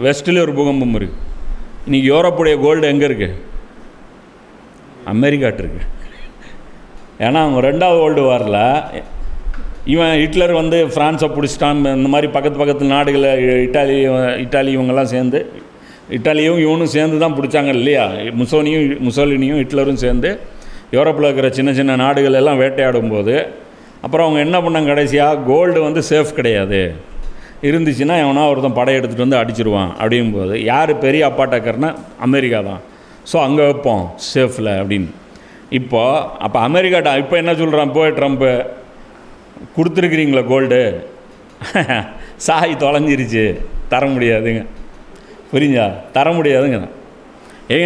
வெஸ்ட்லேயும் ஒரு பூகம்பம் இருக்குது. இன்றைக்கி யூரோப்புடைய கோல்டு எங்கே இருக்குது? அமெரிக்காட்டு இருக்குது. ஏன்னா அவங்க 2வது வேர்ல்டு வாரில் இவன் ஹிட்லர் வந்து ஃப்ரான்ஸை பிடிச்சிட்டான். இந்த மாதிரி பக்கத்து நாடுகளை இட்டாலி இவங்கெல்லாம் சேர்ந்து, இட்டாலியும் இவனும் சேர்ந்து தான் பிடிச்சாங்க இல்லையா? முசோலினியும் ஹிட்லரும் சேர்ந்து யூரோப்பில் இருக்கிற சின்ன சின்ன நாடுகள் எல்லாம் வேட்டையாடும் போது அப்புறம் அவங்க என்ன பண்ணாங்க, கடைசியாக கோல்டு வந்து சேஃப் கிடையாது, இருந்துச்சுன்னா எவனா ஒருத்தன் படையெடுத்துகிட்டு வந்து அடிச்சிருவான். அப்படிங்கும்போது யார் பெரிய அப்பாட்டக்கர்னா அமெரிக்கா தான். ஸோ அங்கே வைப்போம் சேஃபில் அப்படின்னு. அப்போ அமெரிக்காட்ட இப்போ என்ன சொல்கிறான், போய் ட்ரம்ப்பு, கொடுத்துருக்குறீங்களா கோல்டு, சாய் தொலைஞ்சிருச்சு, தர முடியாதுங்க, புரிஞ்சா? தர முடியாதுங்க.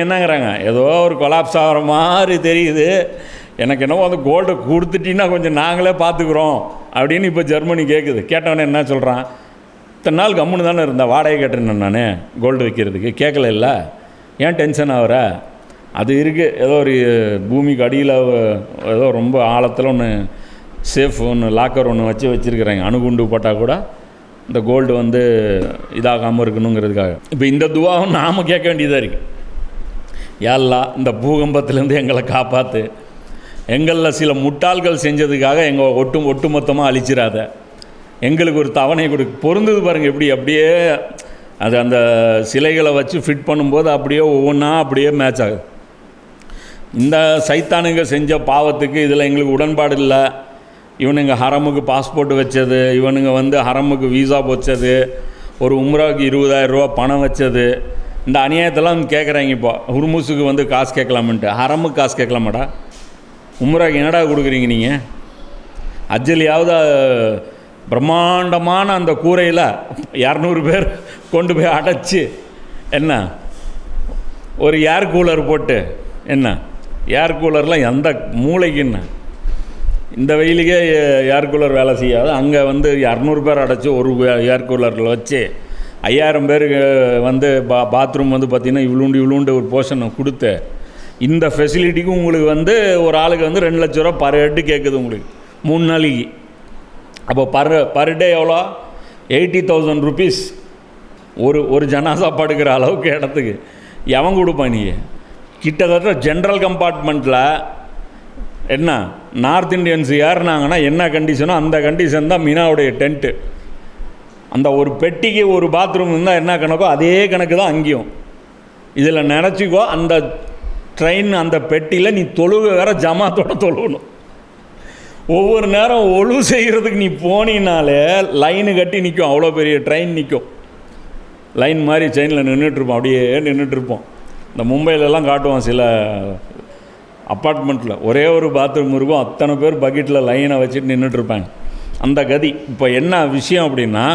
என்னங்கிறாங்க, ஏதோ ஒரு கொலாப்ஸ் ஆகிற மாதிரி தெரியுது, எனக்கு என்னவோ அந்த கோல்டை கொடுத்துட்டின்னா கொஞ்சம் நாங்களே பார்த்துக்குறோம் அப்படின்னு இப்போ ஜெர்மனி கேட்குது. கேட்டவனே என்ன சொல்கிறான், இத்தனை நாள் கம்முன்னு தானே இருந்தேன், வாடகை கேட்டிருந்தேன் நான் கோல்டு வைக்கிறதுக்கு, கேட்கல இல்லை, ஏன் டென்ஷன் ஆகிற? அது இருக்குது, ஏதோ ஒரு பூமிக்கு அடியில் ஏதோ ரொம்ப ஆழத்தில் ஒன்று சேஃப் ஒன்று லாக்கர் ஒன்று வச்சுருக்குறாங்க, அணுகுண்டு போட்டால் கூட இந்த கோல்டு வந்து இதாகாமல் இருக்கணுங்கிறதுக்காக. இப்போ இந்த துவாவும் நாம் கேட்க வேண்டியதாக இருக்குது. யாழ்லா இந்த பூகம்பத்துலேருந்து எங்களை காப்பாற்று, எங்களில் சில முட்டாள்கள் செஞ்சதுக்காக எங்கள் ஒட்டுமொத்தமாக அழிச்சிடாத, எங்களுக்கு ஒரு தவணை பொருந்தது பாருங்கள் எப்படி, அப்படியே அது அந்த சிலைகளை வச்சு ஃபிட் பண்ணும்போது அப்படியே ஒவ்வொன்றா அப்படியே மேட்ச் ஆகுது. இந்த சைத்தானுங்க செஞ்ச பாவத்துக்கு இதில் எங்களுக்கு உடன்பாடு இல்லை. இவனுங்க ஹரமுக்கு பாஸ்போர்ட் வச்சது, இவனுங்க வந்து ஹரமுக்கு வீசா வச்சது, ஒரு உம்ராவுக்கு 20,000 ரூபா பணம் வச்சது, இந்த அநியாயத்தெல்லாம் கேட்குறாங்க. இப்போ ஹுர்முஸுக்கு வந்து காசு கேட்கலாமன்ட்டு, ஹரமுக்கு காசு கேட்கலாமாடா? உம்ராவுக்கு என்னடா கொடுக்குறீங்க நீங்கள்? அஜ்ஜலியாவது பிரம்மாண்டமான அந்த கூரையில் 200 பேர் கொண்டு போய் அடைச்சி என்ன ஒரு ஏர் கூலர் போட்டு, என்ன ஏர் கூலர்லாம் எந்த மூளைக்குன்னு, இந்த வெயிலுக்கே ஏர் கூலர் வேலை செய்யாது, அங்கே வந்து 200 பேர் அடைச்சி ஒரு ஏர் கூலரில் வச்சு 5000 பேருக்கு வந்து பாத்ரூம் வந்து பார்த்திங்கன்னா இவ்வளோண்டு ஒரு போர்ஷனை கொடுத்து, இந்த ஃபெசிலிட்டிக்கு உங்களுக்கு வந்து ஒரு ஆளுக்கு வந்து 2 லட்ச ரூபா பர் ஹெட்டு கேட்குது உங்களுக்கு 3 நாளைக்கு. அப்போ பர் டே எவ்வளோ? 80,000 ருபீஸ் ஒரு ஜனாசா படுக்கிற அளவுக்கு இடத்துக்கு எவன் கொடுப்பான்? நீங்கள் கிட்டத்தட்ட ஜென்ரல் கம்பார்ட்மெண்ட்டில் என்ன நார்த் இண்டியன்ஸ் ஏறினாங்கன்னா என்ன கண்டிஷனோ அந்த கண்டிஷன் தான் மீனாவுடைய டென்ட்டு. அந்த ஒரு பெட்டிக்கு ஒரு பாத்ரூம் இருந்தால் என்ன கணக்கோ அதே கணக்கு தான் அங்கேயும். இதில் நினச்சிக்கோ, அந்த ட்ரெயின் அந்த பெட்டியில் நீ தொழுக வேற ஜமாத்தோட தொழுகணும். ஒவ்வொரு நேரம் ஒழு செய்கிறதுக்கு நீ போனீங்கனாலே லைனு கட்டி நிற்கும், அவ்வளோ பெரிய ட்ரெயின் நிற்கும், லைன் மாதிரி செயினில் நின்றுட்டுருப்போம், அப்படியே நின்றுட்டுருப்போம். இந்த மும்பையிலலாம் காட்டுவோம், சில அப்பார்ட்மெண்ட்டில் ஒரே ஒரு பாத்ரூம் இருக்கும், அத்தனை பேர் பக்கெட்டில் லைனை வச்சுட்டு நின்றுட்டுருப்பாங்க. அந்த கதி. இப்போ என்ன விஷயம் அப்படின்னா,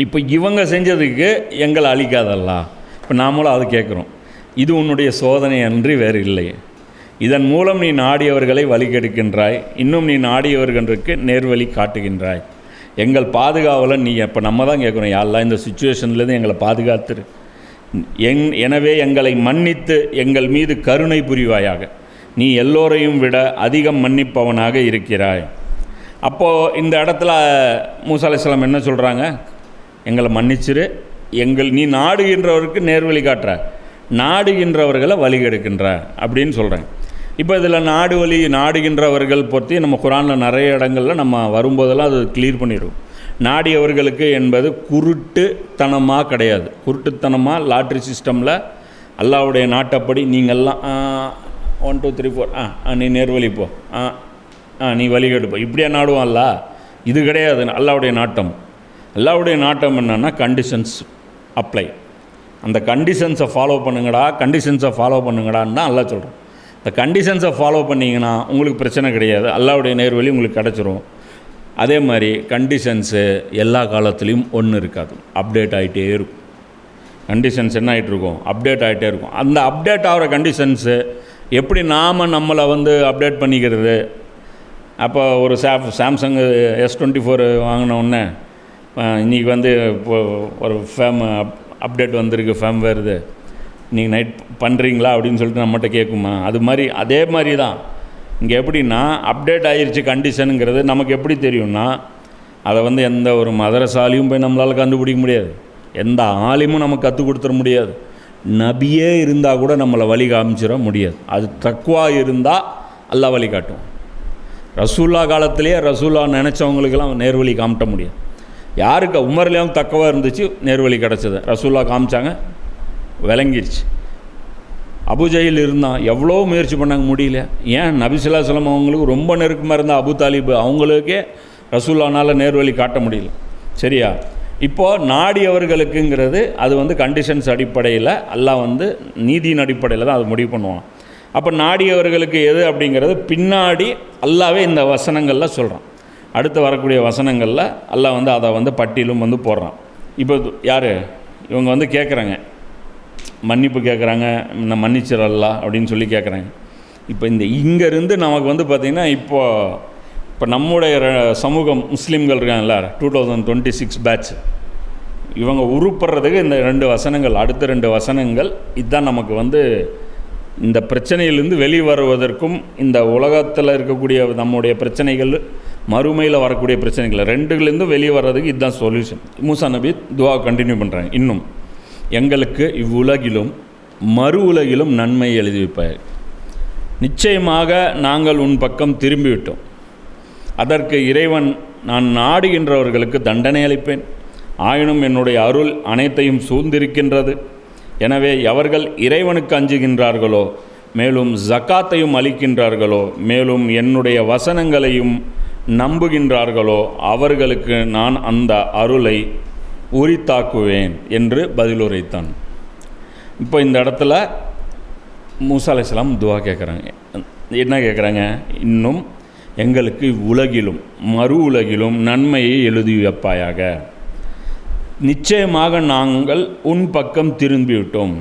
இப்போ இவங்க செஞ்சதுக்கு எங்களை அழிக்காதல்ல, இப்போ நாமளும் அது கேட்குறோம். இது உன்னுடைய சோதனை அன்றி வேறு இல்லை. இதன் மூலம் நீ நாடியவர்களை வழிகெடுக்கின்றாய், இன்னும் நீ நாடியவர்களுக்கு நேர்வழி காட்டுகின்றாய். எங்கள் பாதுகாவலன் நீ. இப்போ நம்ம தான் கேட்குறோம், யாரெல்லாம் இந்த சுச்சுவேஷன்லேருந்து எங்களை பாதுகாத்துரு, எனவே எங்களை மன்னித்து எங்கள் மீது கருணை புரிவாயாக, நீ எல்லோரையும் விட அதிகம் மன்னிப்பவனாக இருக்கிறாய். அப்போது இந்த இடத்துல மூசா அலைஹிஸ்ஸலாம் என்ன சொல்கிறாங்க? எங்களை மன்னிச்சிரு, நீ நாடுகின்றவருக்கு நேர்வழி காட்டுற, நாடுகின்றவர்களை வழிகெடுக்கின்ற அப்படின்னு சொல்கிறேன். இப்போ இதில் நாடுகின்றவர்கள் பற்றி நம்ம குரானில் நிறைய இடங்களில் நம்ம வரும்போதெல்லாம் அது கிளியர் பண்ணிடுவோம். நாடியவர்களுக்கு என்பது குருட்டுத்தனமாக கிடையாது. குருட்டுத்தனமாக லாட்ரி சிஸ்டமில் அல்லாஹ்வுடைய நாட்டப்படி நீங்கள்லாம் 1 2 3 4 நீ நேர்வழி போ, நீ வழிகெடுப்போ, இப்படியா நாடுவான்ல? இது கிடையாது அல்லாஹ்வுடைய நாட்டம். அல்லாஹ்வுடைய நாட்டம் என்னென்னா கண்டிஷன்ஸ் அப்ளை. அந்த கண்டிஷன்ஸை ஃபாலோ பண்ணுங்கடான்னு தான் அல்லாஹ் சொல்கிறோம். இந்த கண்டிஷன்ஸை ஃபாலோ பண்ணிங்கன்னா உங்களுக்கு பிரச்சனை கிடையாது, அல்லாஹ்வுடைய நேர்வழி உங்களுக்கு கிடச்சிரும். அதே மாதிரி கண்டிஷன்ஸு எல்லா காலத்துலேயும் ஒன்று இருக்காது, அப்டேட் ஆகிட்டே இருக்கும். கண்டிஷன்ஸ் என்ன ஆகிட்டு இருக்கும்? அப்டேட் ஆகிட்டே இருக்கும். அந்த அப்டேட் ஆகிற கண்டிஷன்ஸு எப்படி நாம் நம்மளை வந்து அப்டேட் பண்ணிக்கிறது? அப்போ ஒரு சாம்சங் S24 வாங்கினோடனே இன்றைக்கி வந்து இப்போ ஒரு அப்டேட் வந்திருக்கு, வருது, நீங்கள் நைட் பண்ணுறீங்களா அப்படின்னு சொல்லிட்டு நம்மகிட்ட கேட்குமா? அது மாதிரி அதே மாதிரி தான் இங்கே. எப்படின்னா அப்டேட் ஆகிருச்சு கண்டிஷனுங்கிறது நமக்கு எப்படி தெரியும்னா, அதை வந்து எந்த ஒரு மதரசாலையும் போய் நம்மளால் கண்டுபிடிக்க முடியாது, எந்த ஆலிமும் நமக்கு கற்றுக் கொடுத்துட முடியாது, நபியே இருந்தால் கூட நம்மளை வழி காமிச்சிட முடியாது. அது தக்குவா இருந்தால் அல்லாஹ் வழி காட்டும். ரசூல்லா காலத்திலேயே ரசூல்லா நினச்சவங்களுக்கெல்லாம் நேர்வழி காமிட்ட முடியாது. யாருக்கு உமர்லேயும் தக்கவா இருந்துச்சு, நேர்வழி கிடச்சது, ரசூல்லா காமிச்சாங்க, விளங்கிருச்சு. அபுஜஹில் இருந்தான், எவ்வளோ முயற்சி பண்ணாங்க, முடியல. ஏன்? நபி ஸல்லல்லாஹு அலைஹி வஸல்லம் அவங்களுக்கு ரொம்ப நெருக்கமாக இருந்த அபு தாலிப், அவங்களுக்கே ரசூல்லானால் நேர்வழி காட்ட முடியல. சரியா? இப்போது நாடியவர்களுக்குங்கிறது அது வந்து கண்டிஷன்ஸ் அடிப்படையில், அல்லாஹ் வந்து நீதியின் அடிப்படையில் தான் அது முடிவு பண்ணுவான். அப்போ நாடியவர்களுக்கு எது அப்படிங்கிறது பின்னாடி அல்லாவே இந்த வசனங்களில் சொல்கிறான். அடுத்து வரக்கூடிய வசனங்களில் அல்லாஹ் வந்து அதை வந்து பட்டியலும் வந்து போடுறான். இப்போ யார் இவங்க வந்து கேட்குறாங்க, மன்னிப்பு கேட்குறாங்க, நான் மன்னிச்சிடலாம் அப்படின்னு சொல்லி கேட்குறாங்க. இப்போ இந்த இங்கேருந்து நமக்கு வந்து பார்த்திங்கன்னா இப்போ நம்முடைய சமூகம் முஸ்லீம்கள் இருக்காங்கல்ல, 2026 பேட்ச், இவங்க உருப்படுறதுக்கு இந்த 2 வசனங்கள், அடுத்த 2 வசனங்கள் இதுதான் நமக்கு வந்து இந்த பிரச்சனையிலிருந்து வெளிவருவதற்கும், இந்த உலகத்தில் இருக்கக்கூடிய நம்முடைய பிரச்சனைகள், மறுமையில் வரக்கூடிய பிரச்சனைகள் ரெண்டுலேருந்து வெளியே வர்றதுக்கு இதுதான் சொல்யூஷன். மூசா நபி துவா கண்டினியூ பண்ணுறாங்க. இன்னும் எங்களுக்கு இவ்வுலகிலும் மறு உலகிலும் நன்மை எழுதி வைப்பாய். நிச்சயமாக நாங்கள் உன் பக்கம் திரும்பிவிட்டோம். அதற்கு இறைவன், நான் நாடுகின்றவர்களுக்கு தண்டனை அளிப்பேன், ஆயினும் என்னுடைய அருள் அனைத்தையும் சூழ்ந்திருக்கின்றது. எனவே எவர்கள் இறைவனுக்கு அஞ்சுகின்றார்களோ, மேலும் ஜக்காத்தையும் அளிக்கின்றார்களோ, மேலும் என்னுடைய வசனங்களையும் நம்புகின்றார்களோ, அவர்களுக்கு நான் அந்த அருளை உரித்தாக்குவேன் என்று பதிலுரைத்தான். இப்போ இந்த இடத்துல மூசா அலைஹிஸ்ஸலாம் துவா கேட்குறாங்க. என்ன கேட்குறாங்க? இன்னும் எங்களுக்கு உலகிலும் மறு உலகிலும் நன்மையை எழுதி வைப்பாயாக. நிச்சயமாக நாங்கள் உன் பக்கம் திரும்பிவிட்டோம்.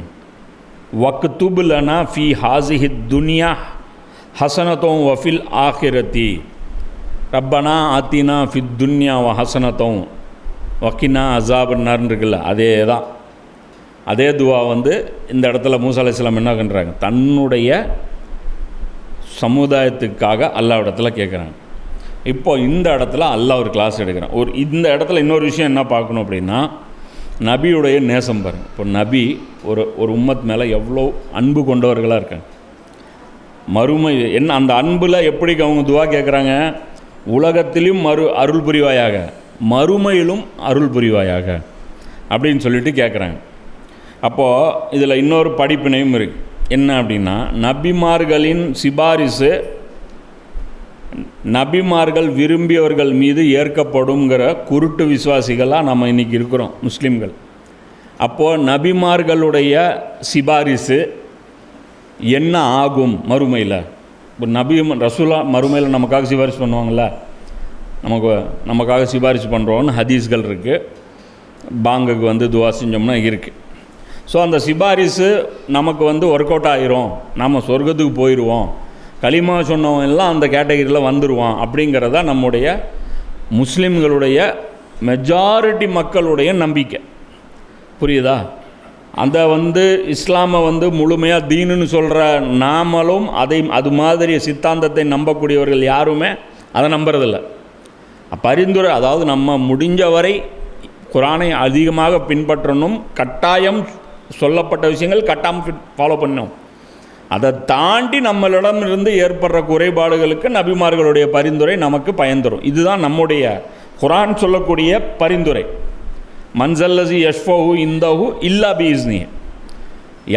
வக்துப் லனா ஃபி ஹாசிஹி துன்யா ஹசனத்தோம் வஃபில் ஆஹிரத்தி ரப்பனா ஆத்தினா ஃபித் துன்யா வ ஹசனத்தோம் வக்கினா அஸாபன்னார்னு இருக்குல்ல, அதே தான், அதே துவா வந்து இந்த இடத்துல மூசா அலைஹிஸ்ஸலாம் என்ன பண்ணுறாங்க, தன்னுடைய சமுதாயத்துக்காக அல்லாஹ் இடத்துல கேட்குறாங்க. இப்போ இந்த இடத்துல அல்லாஹ் ஒரு கிளாஸ் எடுக்கிறான். இந்த இடத்துல இன்னொரு விஷயம் என்ன பார்க்கணும் அப்படின்னா, நபியுடைய நேசம் பாருங்கள். இப்போ நபி ஒரு உம்மத் மேலே எவ்வளோ அன்பு கொண்டவர்களாக இருக்காங்க. மறுமை என்ன, அந்த அன்பில் எப்படி அவங்க துவா கேட்குறாங்க, உலகத்திலும் அருள் புரிவாயாக, மறுமையிலும் அருள் புரிவாயாக அப்படின்னு சொல்லிட்டு கேட்குறாங்க. அப்போது இதில் இன்னொரு படிப்பினையும் இருக்குது. என்ன அப்படின்னா, நபிமார்களின் சிபாரிசு நபிமார்கள் விரும்பியவர்கள் மீது ஏற்கப்படுங்கிற குருட்டு விசுவாசிகளாக நம்ம இன்றைக்கி இருக்கிறோம் முஸ்லீம்கள். அப்போது நபிமார்களுடைய சிபாரிசு என்ன ஆகும் மறுமையில்? இப்போ ரசூலா மறுமையில் நமக்காக சிபாரிசு பண்ணுவாங்கள்ல, நமக்காக சிபாரிசு பண்ணுறோன்னு ஹதீஸ்கள் இருக்குது. பாங்குக்கு வந்து துவா செஞ்சோம்னா இருக்குது. ஸோ அந்த சிபாரிசு நமக்கு வந்து ஒர்க் அவுட் ஆகிரும், நம்ம சொர்க்கத்துக்கு போயிடுவோம், களிமா சொன்னவன் எல்லாம் அந்த கேட்டகரியில் வந்துடுவான் அப்படிங்கிறதா நம்முடைய முஸ்லீம்களுடைய மெஜாரிட்டி மக்களுடைய நம்பிக்கை. புரியுதா? அந்த வந்து இஸ்லாமை வந்து முழுமையாக தீனுன்னு சொல்கிற நாமளும் அது மாதிரி சித்தாந்தத்தை நம்பக்கூடியவர்கள் யாருமே அதை நம்புறதில்ல. பரிந்துரை, அதாவது நம்ம முடிஞ்ச வரை குரானை அதிகமாக பின்பற்றணும், கட்டாயம் சொல்லப்பட்ட விஷயங்கள் கட்டாயம் ஃபாலோ பண்ணணும். அதை தாண்டி நம்மளிடமிருந்து ஏற்படுற குறைபாடுகளுக்கு நபிமார்களுடைய பரிந்துரை நமக்கு பயன்தரும். இதுதான் நம்முடைய குரான் சொல்லக்கூடிய பரிந்துரை. மன்சல்லசி யஷ்ஃபஹு இந்தஹு இல்லா பிஇஸ்னி.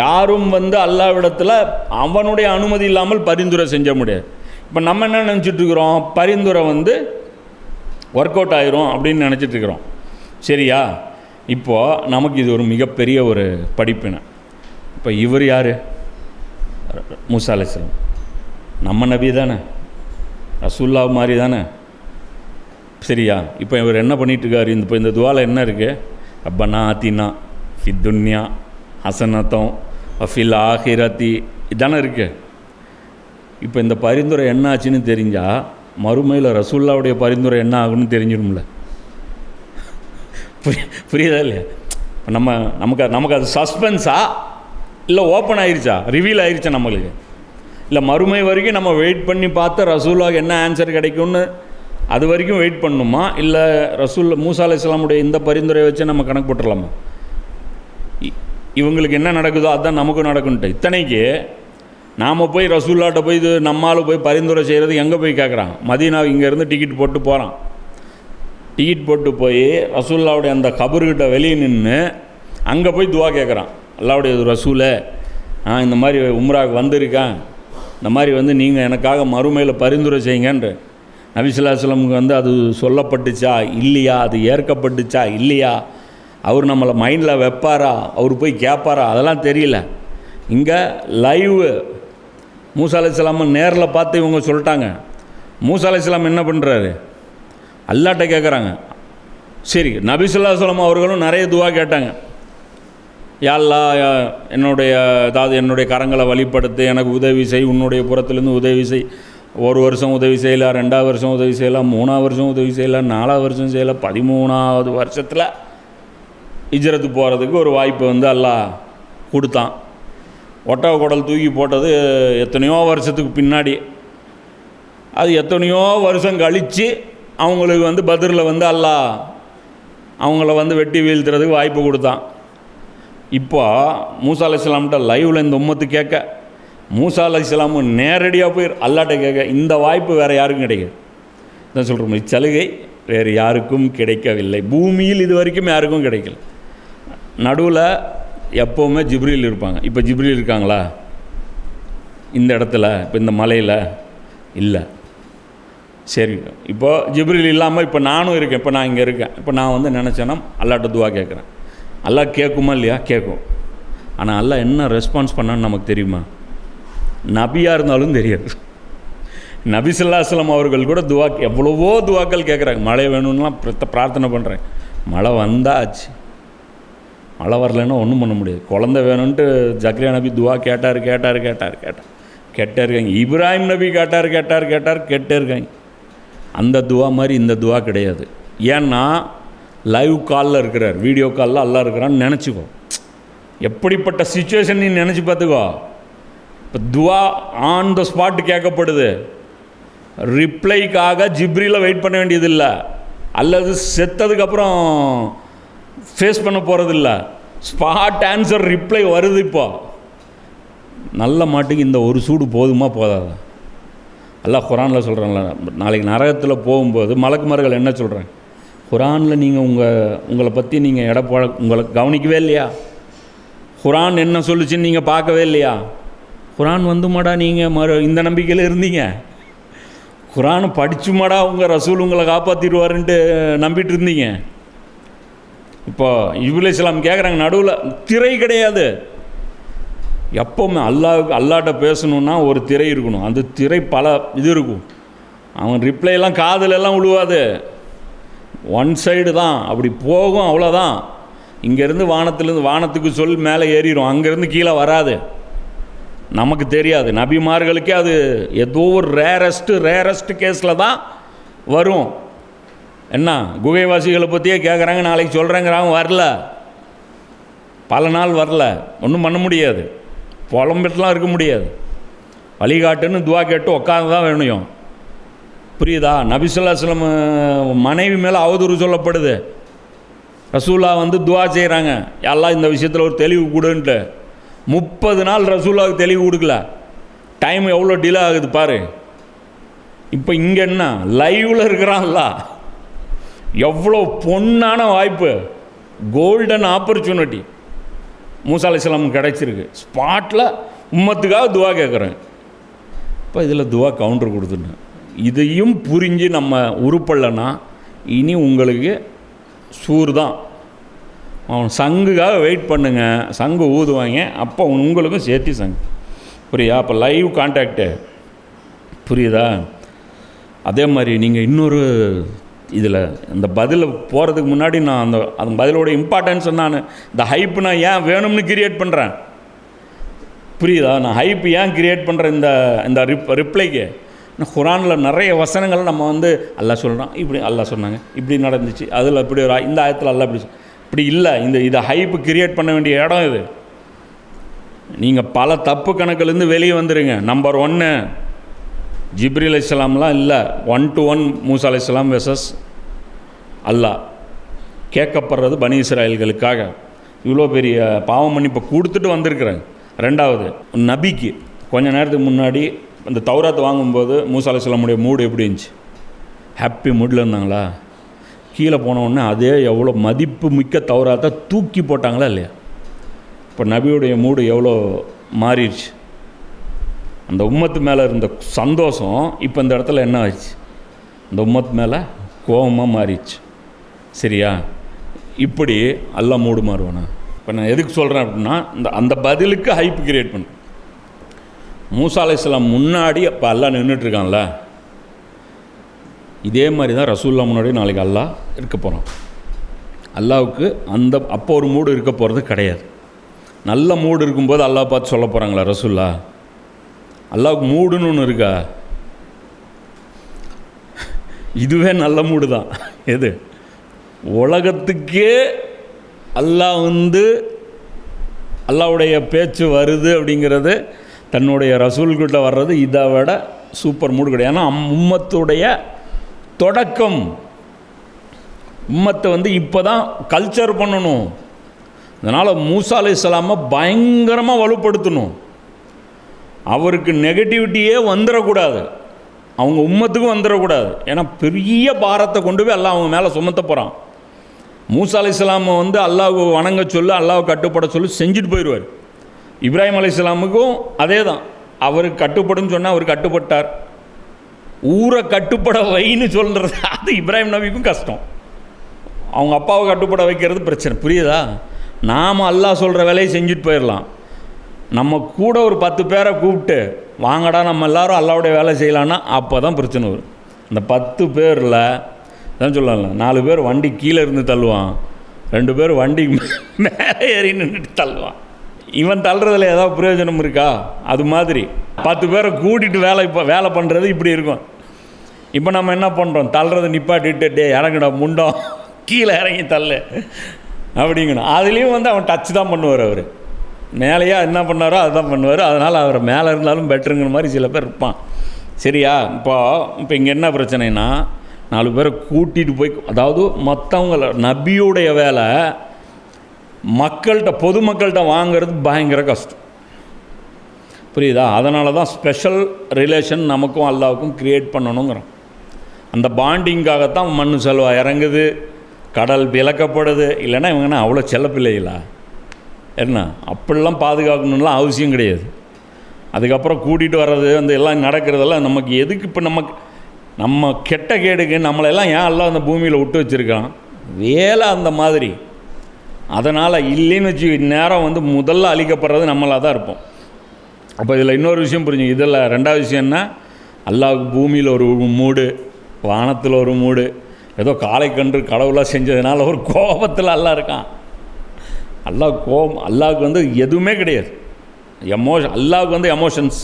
யாரும் வந்து அல்லாஹ்விடத்தில் அவனுடைய அனுமதி இல்லாமல் பரிந்துரை செஞ்ச முடியாது. இப்போ நம்ம என்ன நினச்சிட்ருக்கிறோம், பரிந்துரை வந்து ஒர்க் அவுட் ஆயிரும் அப்படின்னு நினச்சிட்ருக்கிறோம். சரியா? இப்போது நமக்கு இது ஒரு மிகப்பெரிய ஒரு படிப்பினை. இப்போ இவர் யார்? மூசா அலைஹிஸ்ஸலாம் நம்ம நபி தானே, ரசூல்லா மாதிரி தானே. சரியா? இப்போ இவர் என்ன பண்ணிகிட்ருக்காரு? இப்போ இந்த துவாவில் என்ன இருக்குது? ரப்பனா ஆத்தினா ஃபித் துன்யா ஹசனத்தம் ஃபில் ஆஹிரத்தி இதானே இருக்குது. இப்போ இந்த பரிந்துரை என்ன ஆச்சுன்னு தெரிஞ்சால் மறுமையில் ரசூல்லாவுடைய பரிந்துரை என்ன ஆகுன்னு தெரிஞ்சிடும்ல. புரியுதா இல்லையா? நமக்கு அது சஸ்பென்ஸா இல்லை ஓப்பன் ஆயிடுச்சா, ரிவீல் ஆயிடுச்சா நம்மளுக்கு? இல்லை மறுமை வரைக்கும் நம்ம வெயிட் பண்ணி பார்த்து ரசூலுல்லாஹ் என்ன ஆன்சர் கிடைக்கும்னு அது வரைக்கும் வெயிட் பண்ணணுமா, இல்லை மூசா அலைஹிஸ்ஸலாமுடைய இந்த பரிந்துரையை வச்சு நம்ம கணக்கு போட்டுடலாமா? இவங்களுக்கு என்ன நடக்குதோ அதுதான் நமக்கும் நடக்குன்ட்டு. இத்தனைக்கு நாம் போய் ரசூல்லாட்ட போய் இது நம்மால் போய் பரிந்துரை செய்கிறது எங்கே போய் கேட்குறான்? மதீனா இங்கேருந்து டிக்கெட் போட்டு போகிறான். டிக்கெட் போட்டு போய் ரசூல்லாவுடைய அந்த கபர்கிட்ட வெளியே நின்று அங்கே போய் துவா கேட்குறான். அல்லாவுடைய ரசூலை, இந்த மாதிரி உம்ராவுக்கு வந்திருக்கேன், இந்த மாதிரி நீங்கள் எனக்காக மறுமையில் பரிந்துரை செய்யுங்கன்ற. நபி ஸல்லல்லாஹு அலைஹி வஸல்லம் அது சொல்லப்பட்டுச்சா இல்லையா, அது ஏற்கப்பட்டுச்சா இல்லையா, அவர் நம்மளை மைண்டில் வைப்பாரா, அவர் போய் கேட்பாரா, அதெல்லாம் தெரியல. இங்கே லைவ் மூசா அலைஹிஸ்ஸலாம் நேரில் பார்த்து இவங்க சொல்லிட்டாங்க. மூசா அலைஹிஸ்ஸலாம் என்ன பண்ணுறாரு? அல்லாட்ட கேட்குறாங்க. சரி, நபி ஸல்லல்லாஹு அலைஹி வஸல்லம் அவர்களும் நிறைய துவா கேட்டாங்க. யா அல்லாஹ், என்னுடைய கரங்களை வழிபடுத்து, எனக்கு உதவி செய், உன்னுடைய புறத்துலேருந்து உதவி செய். ஒரு வருஷம் உதவி செய்யலாம், 2வது வருஷம் உதவி செய்யலாம், 3வது வருஷம் உதவி செய்யலாம், 4வது வருஷம் செய்யலாம், 13வது வருஷத்தில் ஹிஜ்ரத்து போகிறதுக்கு ஒரு வாய்ப்பு அல்லாஹ் கொடுத்தான். ஒட்டக குடல் தூக்கி போட்டது எத்தனையோ வருஷத்துக்கு பின்னாடி. அது எத்தனையோ வருஷம் கழித்து அவங்களுக்கு பத்ரில் அல்லாஹ் அவங்கள வெட்டி வீழ்த்துறதுக்கு வாய்ப்பு கொடுத்தான். இப்போ மூசா அலைஹிஸ்ஸலாம்கிட்ட லைவில் இந்த உம்மத்து கேட்க, மூசா அலைஹிஸ்ஸலாம் நேரடியாக போய் அல்லாட்ட கேட்க, இந்த வாய்ப்பு வேறு யாருக்கும் கிடைக்காது. தான் சொல்கிறோம், இச்சலுகை வேறு யாருக்கும் கிடைக்கவில்லை. பூமியில் இது வரைக்கும் யாருக்கும் கிடைக்கல. நடுவில் எப்போவுமே ஜிப்ரீல் இருப்பாங்க. இப்போ ஜிப்ரீல் இருக்காங்களா இந்த இடத்துல? இப்போ இந்த மலையில் இல்லை. சரி, இப்போது ஜிப்ரீல் இல்லாமல் இப்போ நானும் இருக்கேன். இப்போ நான் இங்கே இருக்கேன். இப்போ நான் நினச்சேன்னா அல்லாட்ட துவா கேட்குறேன். அல்லாஹ் கேட்குமா இல்லையா? கேட்கும். ஆனால் அல்லாஹ் என்ன ரெஸ்பான்ஸ் பண்ணான்னு நமக்கு தெரியுமா? நபியாக இருந்தாலும் தெரியாது. நபி ஸல்லல்லாஹு அலைஹி வஸல்லம் அவர்கள் கூட எவ்வளவோ துவாக்கள் கேட்குறாங்க. மழை வேணும்லாம் பிரார்த்தனை பண்ணுறேன். மழை வந்தாச்சு. மழை வரலைன்னா ஒன்றும் பண்ண முடியாது. குழந்தை வேணும்ன்ட்டு ஜக்ரியா நபி துவா கேட்டே இருக்காங்க. இப்ராஹிம் நபி கேட்டே இருக்காங்க. அந்த துவா மாதிரி இந்த துவா கிடையாது. ஏன்னா லைவ் காலில் இருக்கிறார், வீடியோ காலில் அல்லாஹ் இருக்கிறான்னு நினச்சிக்கோ. எப்படிப்பட்ட சிச்சுவேஷன் நீ நினச்சி பார்த்துக்கோ. இப்போ துவா ஆன் த ஸ்பாட் கேட்கப்படுது. ரிப்ளைக்காக ஜிப்ரீல வெயிட் பண்ண வேண்டியதில்லை, அல்லது செத்ததுக்கப்புறம் ஃபேஸ் பண்ண போகிறதில்ல. ஸ்பாட் ஆன்சர் ரிப்ளை வருது. இப்போ நல்ல மாட்டுக்கு இந்த ஒரு சூடு போதுமா போதாதா? அல்லாஹ் குரானில் சொல்கிறாங்களா, நாளைக்கு நரகத்தில் போகும்போது மலக்குமார்கள் என்ன சொல்கிறாங்க? குரானில் நீங்கள் உங்களை பற்றி நீங்கள் உங்களை கவனிக்கவே இல்லையா? குரான் என்ன சொல்லுச்சுன்னு நீங்கள் பார்க்கவே இல்லையா? குரான் வந்துமாடா நீங்கள் இந்த நம்பிக்கையில் இருந்தீங்க? குரானை படிச்சுமாடா உங்கள் ரசூல் உங்களை காப்பாற்றிடுவாருன்ட்டு நம்பிட்டு இருந்தீங்க? இப்போ இப்ராஹிம் அலைஹிஸ்ஸலாம் கேட்குறாங்க, நடுவில் திரை கிடையாது. எப்போவுமே அல்லாட்ட பேசணுன்னா ஒரு திரை இருக்கணும். அந்த திரை பல இது இருக்கும். அவன் ரிப்ளைலாம் காதலெல்லாம் விழுவாது, ஒன் சைடு தான், அப்படி போகும், அவ்வளோதான். இங்கேருந்து வானத்துக்கு சொல் மேலே ஏறிடும், அங்கேருந்து கீழே வராது. நமக்கு தெரியாது. நபிமார்களுக்கே அது ஏதோ ஒரு ரேரஸ்ட்டு கேஸில் தான் வரும். என்ன குகைவாசிகளை பற்றியே கேட்குறாங்க, நாளைக்கு சொல்கிறேங்கிறாங்க, வரல, பல நாள் வரல, ஒன்றும் பண்ண முடியாது, புலம்பிட்டுலாம் இருக்க முடியாது. வழிகாட்டுன்னு துவா கேட்டு உட்காந்து தான் வேணும். புரியுதா? நபி ஸல்லல்லாஹு அலைஹி வஸல்லம் மனைவி மேலே அவதூறு சொல்லப்படுது. ரசூலா துவா செய்கிறாங்க, எல்லாம் இந்த விஷயத்தில் ஒரு தெளிவு கொடுன்ட்டு. 30 நாள் ரசூலாவுக்கு தெளிவு கொடுக்கல. டைம் எவ்வளோ டிலே ஆகுது பாரு. இப்போ இங்கே என்ன லைவில் இருக்கிறான்ல, எவ்வளோ பொன்னான வாய்ப்பு, கோல்டன் ஆப்பர்ச்சுனிட்டி மூசா அலைஹிஸ்ஸலாம் கிடைச்சிருக்கு. ஸ்பாட்டில் உம்மத்துக்காக துவா கேட்குறேன். இப்போ இதில் துவா கவுண்டர் கொடுத்துட்டேன். இதையும் புரிஞ்சு நம்ம உருப்படலைன்னா இனி உங்களுக்கு சூர் தான். அவன் சங்குக்காக வெயிட் பண்ணுங்க, சங்கு ஊதுவாங்க, அப்போ உங்களுக்கும் சேர்த்து சங்கு. புரியுதா? அப்போ லைவ் கான்டாக்டு. புரியுதா? அதே மாதிரி நீங்கள் இன்னொரு இதில் இந்த பதில் போகிறதுக்கு முன்னாடி நான் அந்த பதிலோட இம்பார்ட்டன்ஸ் நான் இந்த ஹைப்பு நான் ஏன் வேணும்னு கிரியேட் பண்ணுறேன். புரியுதா? நான் ஹைப் ஏன் கிரியேட் பண்ணுற இந்த இந்த ரிப்ளைக்கு, குரானில் நிறைய வசனங்கள் நம்ம வந்து அல்லாஹ் சொல்கிறான், இப்படி அல்லாஹ் சொன்னாங்க, இப்படி நடந்துச்சு, அதில் இப்படி ஒரு இந்த ஆயத்தில் அல்லாஹ் இப்படி இல்லை. இதை ஹைப்பு கிரியேட் பண்ண வேண்டிய இடம் இது. நீங்கள் பல தப்பு கணக்குலேருந்து வெளியே வந்துடுங்க. நம்பர் 1 ஜிப்ரீல் அலைஹிஸ்ஸலாம்லாம் இல்லை, 1-to-1 மூசா அலைஹிஸ்ஸலாம் வெர்சஸ் அல்லாஹ். கேட்கப்படுறது பனி இஸ்ராயல்களுக்காக இவ்வளோ பெரிய பாவ மன்னிப்பை கொடுத்துட்டு வந்திருக்கிறாங்க. 2வது, நபிக்கு கொஞ்ச நேரத்துக்கு முன்னாடி அந்த தௌராத்தை வாங்கும்போது மூசா அலைஹிஸ்ஸலாமுடைய மூடு எப்படி இருந்துச்சு? ஹாப்பி மூடில் இருந்தாங்களா? கீழே போனவுடனே அதே எவ்வளோ மதிப்பு மிக்க தௌராத்தை தூக்கி போட்டாங்களா இல்லையா? இப்போ நபியுடைய மூடு எவ்வளோ மாறிடுச்சு. அந்த உம்மத்து மேலே இருந்த சந்தோஷம் இப்போ இந்த இடத்துல என்ன ஆச்சு? அந்த உம்மத்து மேலே கோபமாக மாறிடுச்சு. சரியா? இப்படி அல்லாஹ் மூடு மாறுவானா? இப்போ நான் எதுக்கு சொல்கிறேன் அப்படின்னா, அந்த பதிலுக்கு ஹைப் கிரியேட் பண்ணு. மூசா அலைஹிஸ்ஸலாம் முன்னாடி அப்போ அல்லாஹ் நின்றுட்டுருக்கான்ல, இதே மாதிரி தான் ரசூலுல்லாஹ் முன்னாடி நாளைக்கு அல்லாஹ் இருக்க போகிறான். அல்லாஹ்வுக்கு அப்போ ஒரு மூடு இருக்க போகிறது கிடையாது. நல்ல மூடு இருக்கும்போது அல்லாஹ் பார்த்து சொல்ல போகிறாங்களா ரசூல்லா? அல்லாஹ்வுக்கு மூடுன்னு ஒன்று இருக்கா? இதுவே நல்ல மூடு தான். எது? உலகத்துக்கே அல்லாஹ் வந்து அல்லாஹ்வுடைய பேச்சு வருது அப்படிங்கிறது, தன்னுடைய ரசூல்கிட்ட வர்றது இதை விட சூப்பர் மூடு கிடையாது. ஏன்னா உம்மத்துடைய தொடக்கம், உம்மத்தை வந்து இப்போ தான் கல்ச்சர் பண்ணணும். அதனால் மூசா அலைஹிஸ்ஸலாமை பயங்கரமாக வலுப்படுத்தணும். அவருக்கு நெகட்டிவிட்டியே வந்துடக்கூடாது, அவங்க உம்மத்துக்கும் வந்துடக்கூடாது. ஏன்னா பெரிய பாரத்தை கொண்டு போய் அல்லாஹ் அவங்க மேலே சுமத்த போகிறான். மூசா அலைஹிஸ்ஸலாமை வந்து அல்லாஹ் வணங்க சொல்லு, அல்லாஹ் கட்டுப்பட சொல்லி செஞ்சுட்டு போயிடுவார். இப்ராஹிம் அலைஹிஸ்ஸலாமுக்கும் அதே தான். அவருக்கு கட்டுப்படுன்னு சொன்னால் அவர் கட்டுப்பட்டார். ஊரை கட்டுப்பட வைன்னு சொல்கிறது அது இப்ராஹிம் நபிக்கும் கஷ்டம். அவங்க அப்பாவை கட்டுப்பட வைக்கிறது பிரச்சனை. புரியுதா? நாம் அல்லாஹ் சொல்கிற வேலையை செஞ்சுட்டு போயிடலாம். நம்ம கூட ஒரு 10 பேரை கூப்பிட்டு வாங்கடா நம்ம எல்லோரும் அல்லாவுடைய வேலை செய்யலான்னா அப்போ தான் பிரச்சனை வரும். இந்த 10 பேரில் தான் சொல்லலாம், 4 பேர் வண்டி கீழே இருந்து தள்ளுவான், 2 பேர் வண்டி மேலே ஏறி நின்றுட்டு தள்ளுவான். இவன் தள்ளுறதுல ஏதாவது பிரயோஜனம் இருக்கா? அது மாதிரி 10 பேரை கூட்டிகிட்டு வேலை பண்ணுறது இப்படி இருக்கும். இப்போ நம்ம என்ன பண்ணுறோம்? தள்ளுறதை நிப்பாட்டிட்டு டே இறங்குடா முண்டம், கீழே இறங்கி தள்ளு அப்படிங்கணும். அதுலேயும் வந்து அவன் டச் தான் பண்ணுவார். அவர் மேலேயா என்ன பண்ணாரோ அதுதான் பண்ணுவார். அதனால் அவர் மேலே இருந்தாலும் பெட்டருங்கிற மாதிரி சில பேர் இருப்பான். சரியா? இப்போ இங்கே என்ன பிரச்சனைனா, 4 பேரை கூட்டிகிட்டு போய், அதாவது மற்றவங்கள நபியுடைய வேலை மக்கள்கிட்ட பொதுமக்கள்கிட்ட வாங்கிறது பயங்கர கஷ்டம். புரியுதா? அதனால தான் ஸ்பெஷல் ரிலேஷன் நமக்கும் அல்லாவுக்கும் க்ரியேட் பண்ணணுங்கிறோம். அந்த பாண்டிங்காகத்தான் மண் செல்வா இறங்குது, கடல் விளக்கப்படுது. இல்லைன்னா இவங்கன்னா அவ்வளோ செல்லப்பிள்ளைகளா என்ன? அப்படிலாம் பாதுகாக்கணும்லாம் அவசியம் கிடையாது. அதுக்கப்புறம் கூட்டிகிட்டு வர்றது அந்த எல்லாம் நடக்கிறதெல்லாம் நமக்கு எதுக்கு? இப்போ நம்ம கெட்ட கேடுக்கு நம்மளெல்லாம் ஏன் எல்லாம் அந்த பூமியில் விட்டு வச்சுருக்கான்? வேலை அந்த மாதிரி. அதனால் இல்லைன்னு வச்சு நேரம் வந்து முதல்ல அழிக்கப்படுறது நம்மளாக தான் இருப்போம். அப்போ இதில் இன்னொரு விஷயம் புரிஞ்சு, இதில் 2வது விஷயம் என்ன? அல்லாஹ்வுக்கு பூமியில் ஒரு மூடு, வானத்தில் ஒரு மூடு. ஏதோ காலை கன்று கடவுளாக செஞ்சதுனால ஒரு கோபத்தில் அல்லாஹ் இருக்கான். அல்லாஹ்வுக்கு வந்து எதுவுமே கிடையாது. அல்லாஹ்வுக்கு வந்து எமோஷன்ஸ்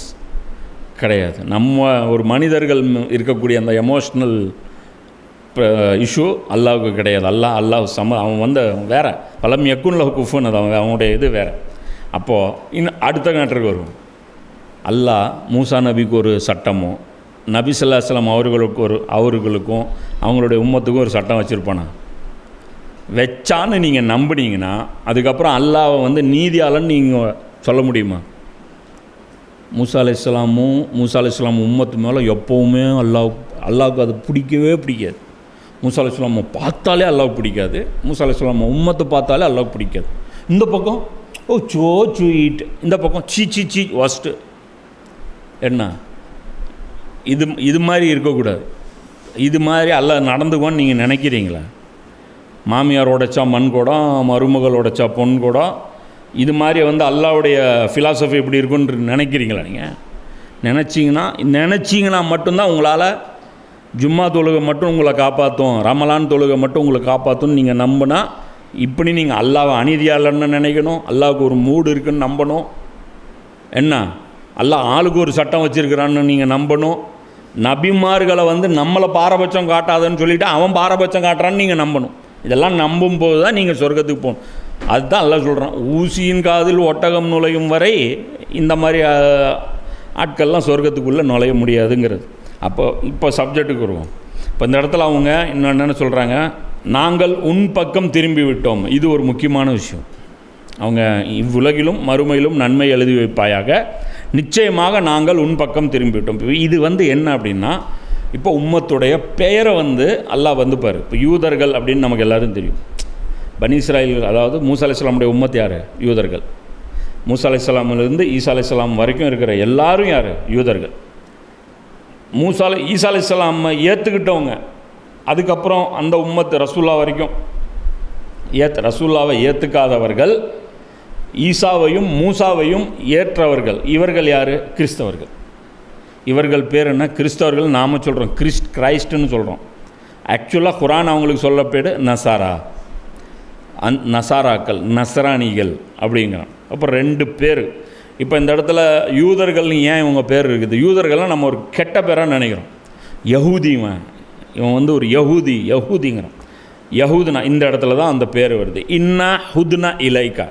கிடையாது. நம்ம ஒரு மனிதர்கள் இருக்கக்கூடிய அந்த எமோஷ்னல் இஷ்யூ அல்லாஹ்வுக்கு கிடையாது. அல்லாஹ் அவன் வந்து வேறு பலம் எக்குன்ல குஃபுன், அது அவனுடைய இது வேறு. அப்போது இன்னும் அடுத்த நாட்டுக்கு வருவோம். அல்லாஹ் மூசா நபிக்கு ஒரு சட்டமும், நபி ஸல்லல்லாஹு அலைஹி வஸல்லம் அவர்களுக்கும் அவங்களுடைய உம்மத்துக்கும் ஒரு சட்டம் வச்சுருப்பானா? வச்சான்னு நீங்கள் நம்பினீங்கன்னா அதுக்கப்புறம் அல்லாஹ்வை வந்து நீதியாளன்னு நீங்கள் சொல்ல முடியுமா? மூசா அலைஹிஸ்ஸலாம் உம்மத்து மேலே எப்போவுமே அல்லாஹ்வுக்கு அது பிடிக்கவே பிடிக்காது. மூசா அலைஹிஸ்ஸலாம் பார்த்தாலே அல்லாஹ்வுக்கு பிடிக்காது. மூசா அலைஹிஸ்ஸலாம் உம்மத்தை பார்த்தாலே அல்லாஹ்வுக்கு பிடிக்காது. இந்த பக்கம் ஓ சோ ஸ்வீட், இந்த பக்கம் சீ ஒஸ்ட்டு. என்ன இது மாதிரி இருக்கக்கூடாது. இது மாதிரி அல்லாஹ் நடந்துக்குவான்னு நீங்கள் நினைக்கிறீங்களா? மாமியார் உடைச்சா மண் குடம், மருமகள் உடைச்சா பொன் குடம். இது மாதிரி வந்து அல்லாஹ்வுடைய ஃபிலாசபி எப்படி இருக்குன்னு நினைக்கிறீங்களா? நீங்கள் நினச்சிங்கன்னா மட்டும்தான் உங்களால் ஜும்மா தொழுகை மட்டும் உங்களை காப்பாற்றும், ரமலான் தொழுகை மட்டும் உங்களை காப்பாற்றும்னு நீங்கள் நம்பினா, இப்படி நீங்கள் அல்லாஹ்வை அநீதியாளர்னு நினைக்கணும், அல்லாஹ்வுக்கு ஒரு மூடு இருக்குன்னு நம்பணும். என்ன அல்லாஹ் ஆளுக்கு ஒரு சட்டம் வச்சுருக்கிறான்னு நீங்கள் நம்பணும். நபிமார்களை வந்து நம்மளை பாரபட்சம் காட்டாதுன்னு சொல்லிவிட்டு அவன் பாரபட்சம் காட்டுறான்னு நீங்கள் நம்பணும். இதெல்லாம் நம்பும்போது தான் நீங்கள் சொர்க்கத்துக்கு போகணும். அதுதான் அல்லாஹ் சொல்கிறான், ஊசியின் காதில் ஒட்டகம் நுழையும் வரை இந்த மாதிரி ஆட்கள்லாம் சொர்க்கத்துக்குள்ளே நுழைய முடியாதுங்கிறது. இப்போ சப்ஜெக்ட்டுக்கு வருவோம். இப்போ இந்த இடத்துல அவங்க இன்னும் என்னென்னு சொல்கிறாங்க, நாங்கள் உன் பக்கம் திரும்பி விட்டோம். இது ஒரு முக்கியமான விஷயம். அவங்க இவ்வுலகிலும் மறுமையிலும் நன்மை எழுதி வைப்பாயாக, நிச்சயமாக நாங்கள் உன் பக்கம் திரும்பிவிட்டோம். இது வந்து என்ன அப்படின்னா, இப்போ உம்மத்துடைய பெயரை வந்து அல்லாஹ் வந்து பாரு. இப்போ யூதர்கள் அப்படின்னு நமக்கு எல்லோரும் தெரியும். பனி இஸ்ராயீல், அதாவது மூசா அலைஹிஸ்ஸலாமுடைய உம்மத் யார்? யூதர்கள். மூசா அலைஹிஸ்ஸலாமிலிருந்து ஈசா அலைஹிஸ்ஸலாம் வரைக்கும் இருக்கிற எல்லாரும் யார்? யூதர்கள். ஈசா அலைஹிஸ்ஸலாமை ஏற்றுக்கிட்டவங்க, அதுக்கப்புறம் அந்த உம்மத்து ரசூல்லா வரைக்கும் ரசூல்லாவை ஏற்றுக்காதவர்கள், ஈசாவையும் மூசாவையும் ஏற்றவர்கள், இவர்கள் யார்? கிறிஸ்தவர்கள். இவர்கள் பேர் என்ன? கிறிஸ்தவர்கள். நாம் சொல்கிறோம் கிரைஸ்ட்னு சொல்கிறோம். ஆக்சுவலாக குரான் அவங்களுக்கு சொல்ல பேர் நசாரா, நசாராக்கள், நசரானிகள் அப்படிங்கிறோம். அப்புறம் 2 பேர். இப்போ இந்த இடத்துல யூதர்கள்னு ஏன் இவங்க பேர் இருக்குது? யூதர்கள்லாம் நம்ம ஒரு கெட்ட பேராக நினைக்கிறோம். இவன் வந்து ஒரு யஹூதிங்கிறான். யஹூதுனா இந்த இடத்துல தான் அந்த பேர் வருது. இன்னா ஹுத்னா இலைக்கா,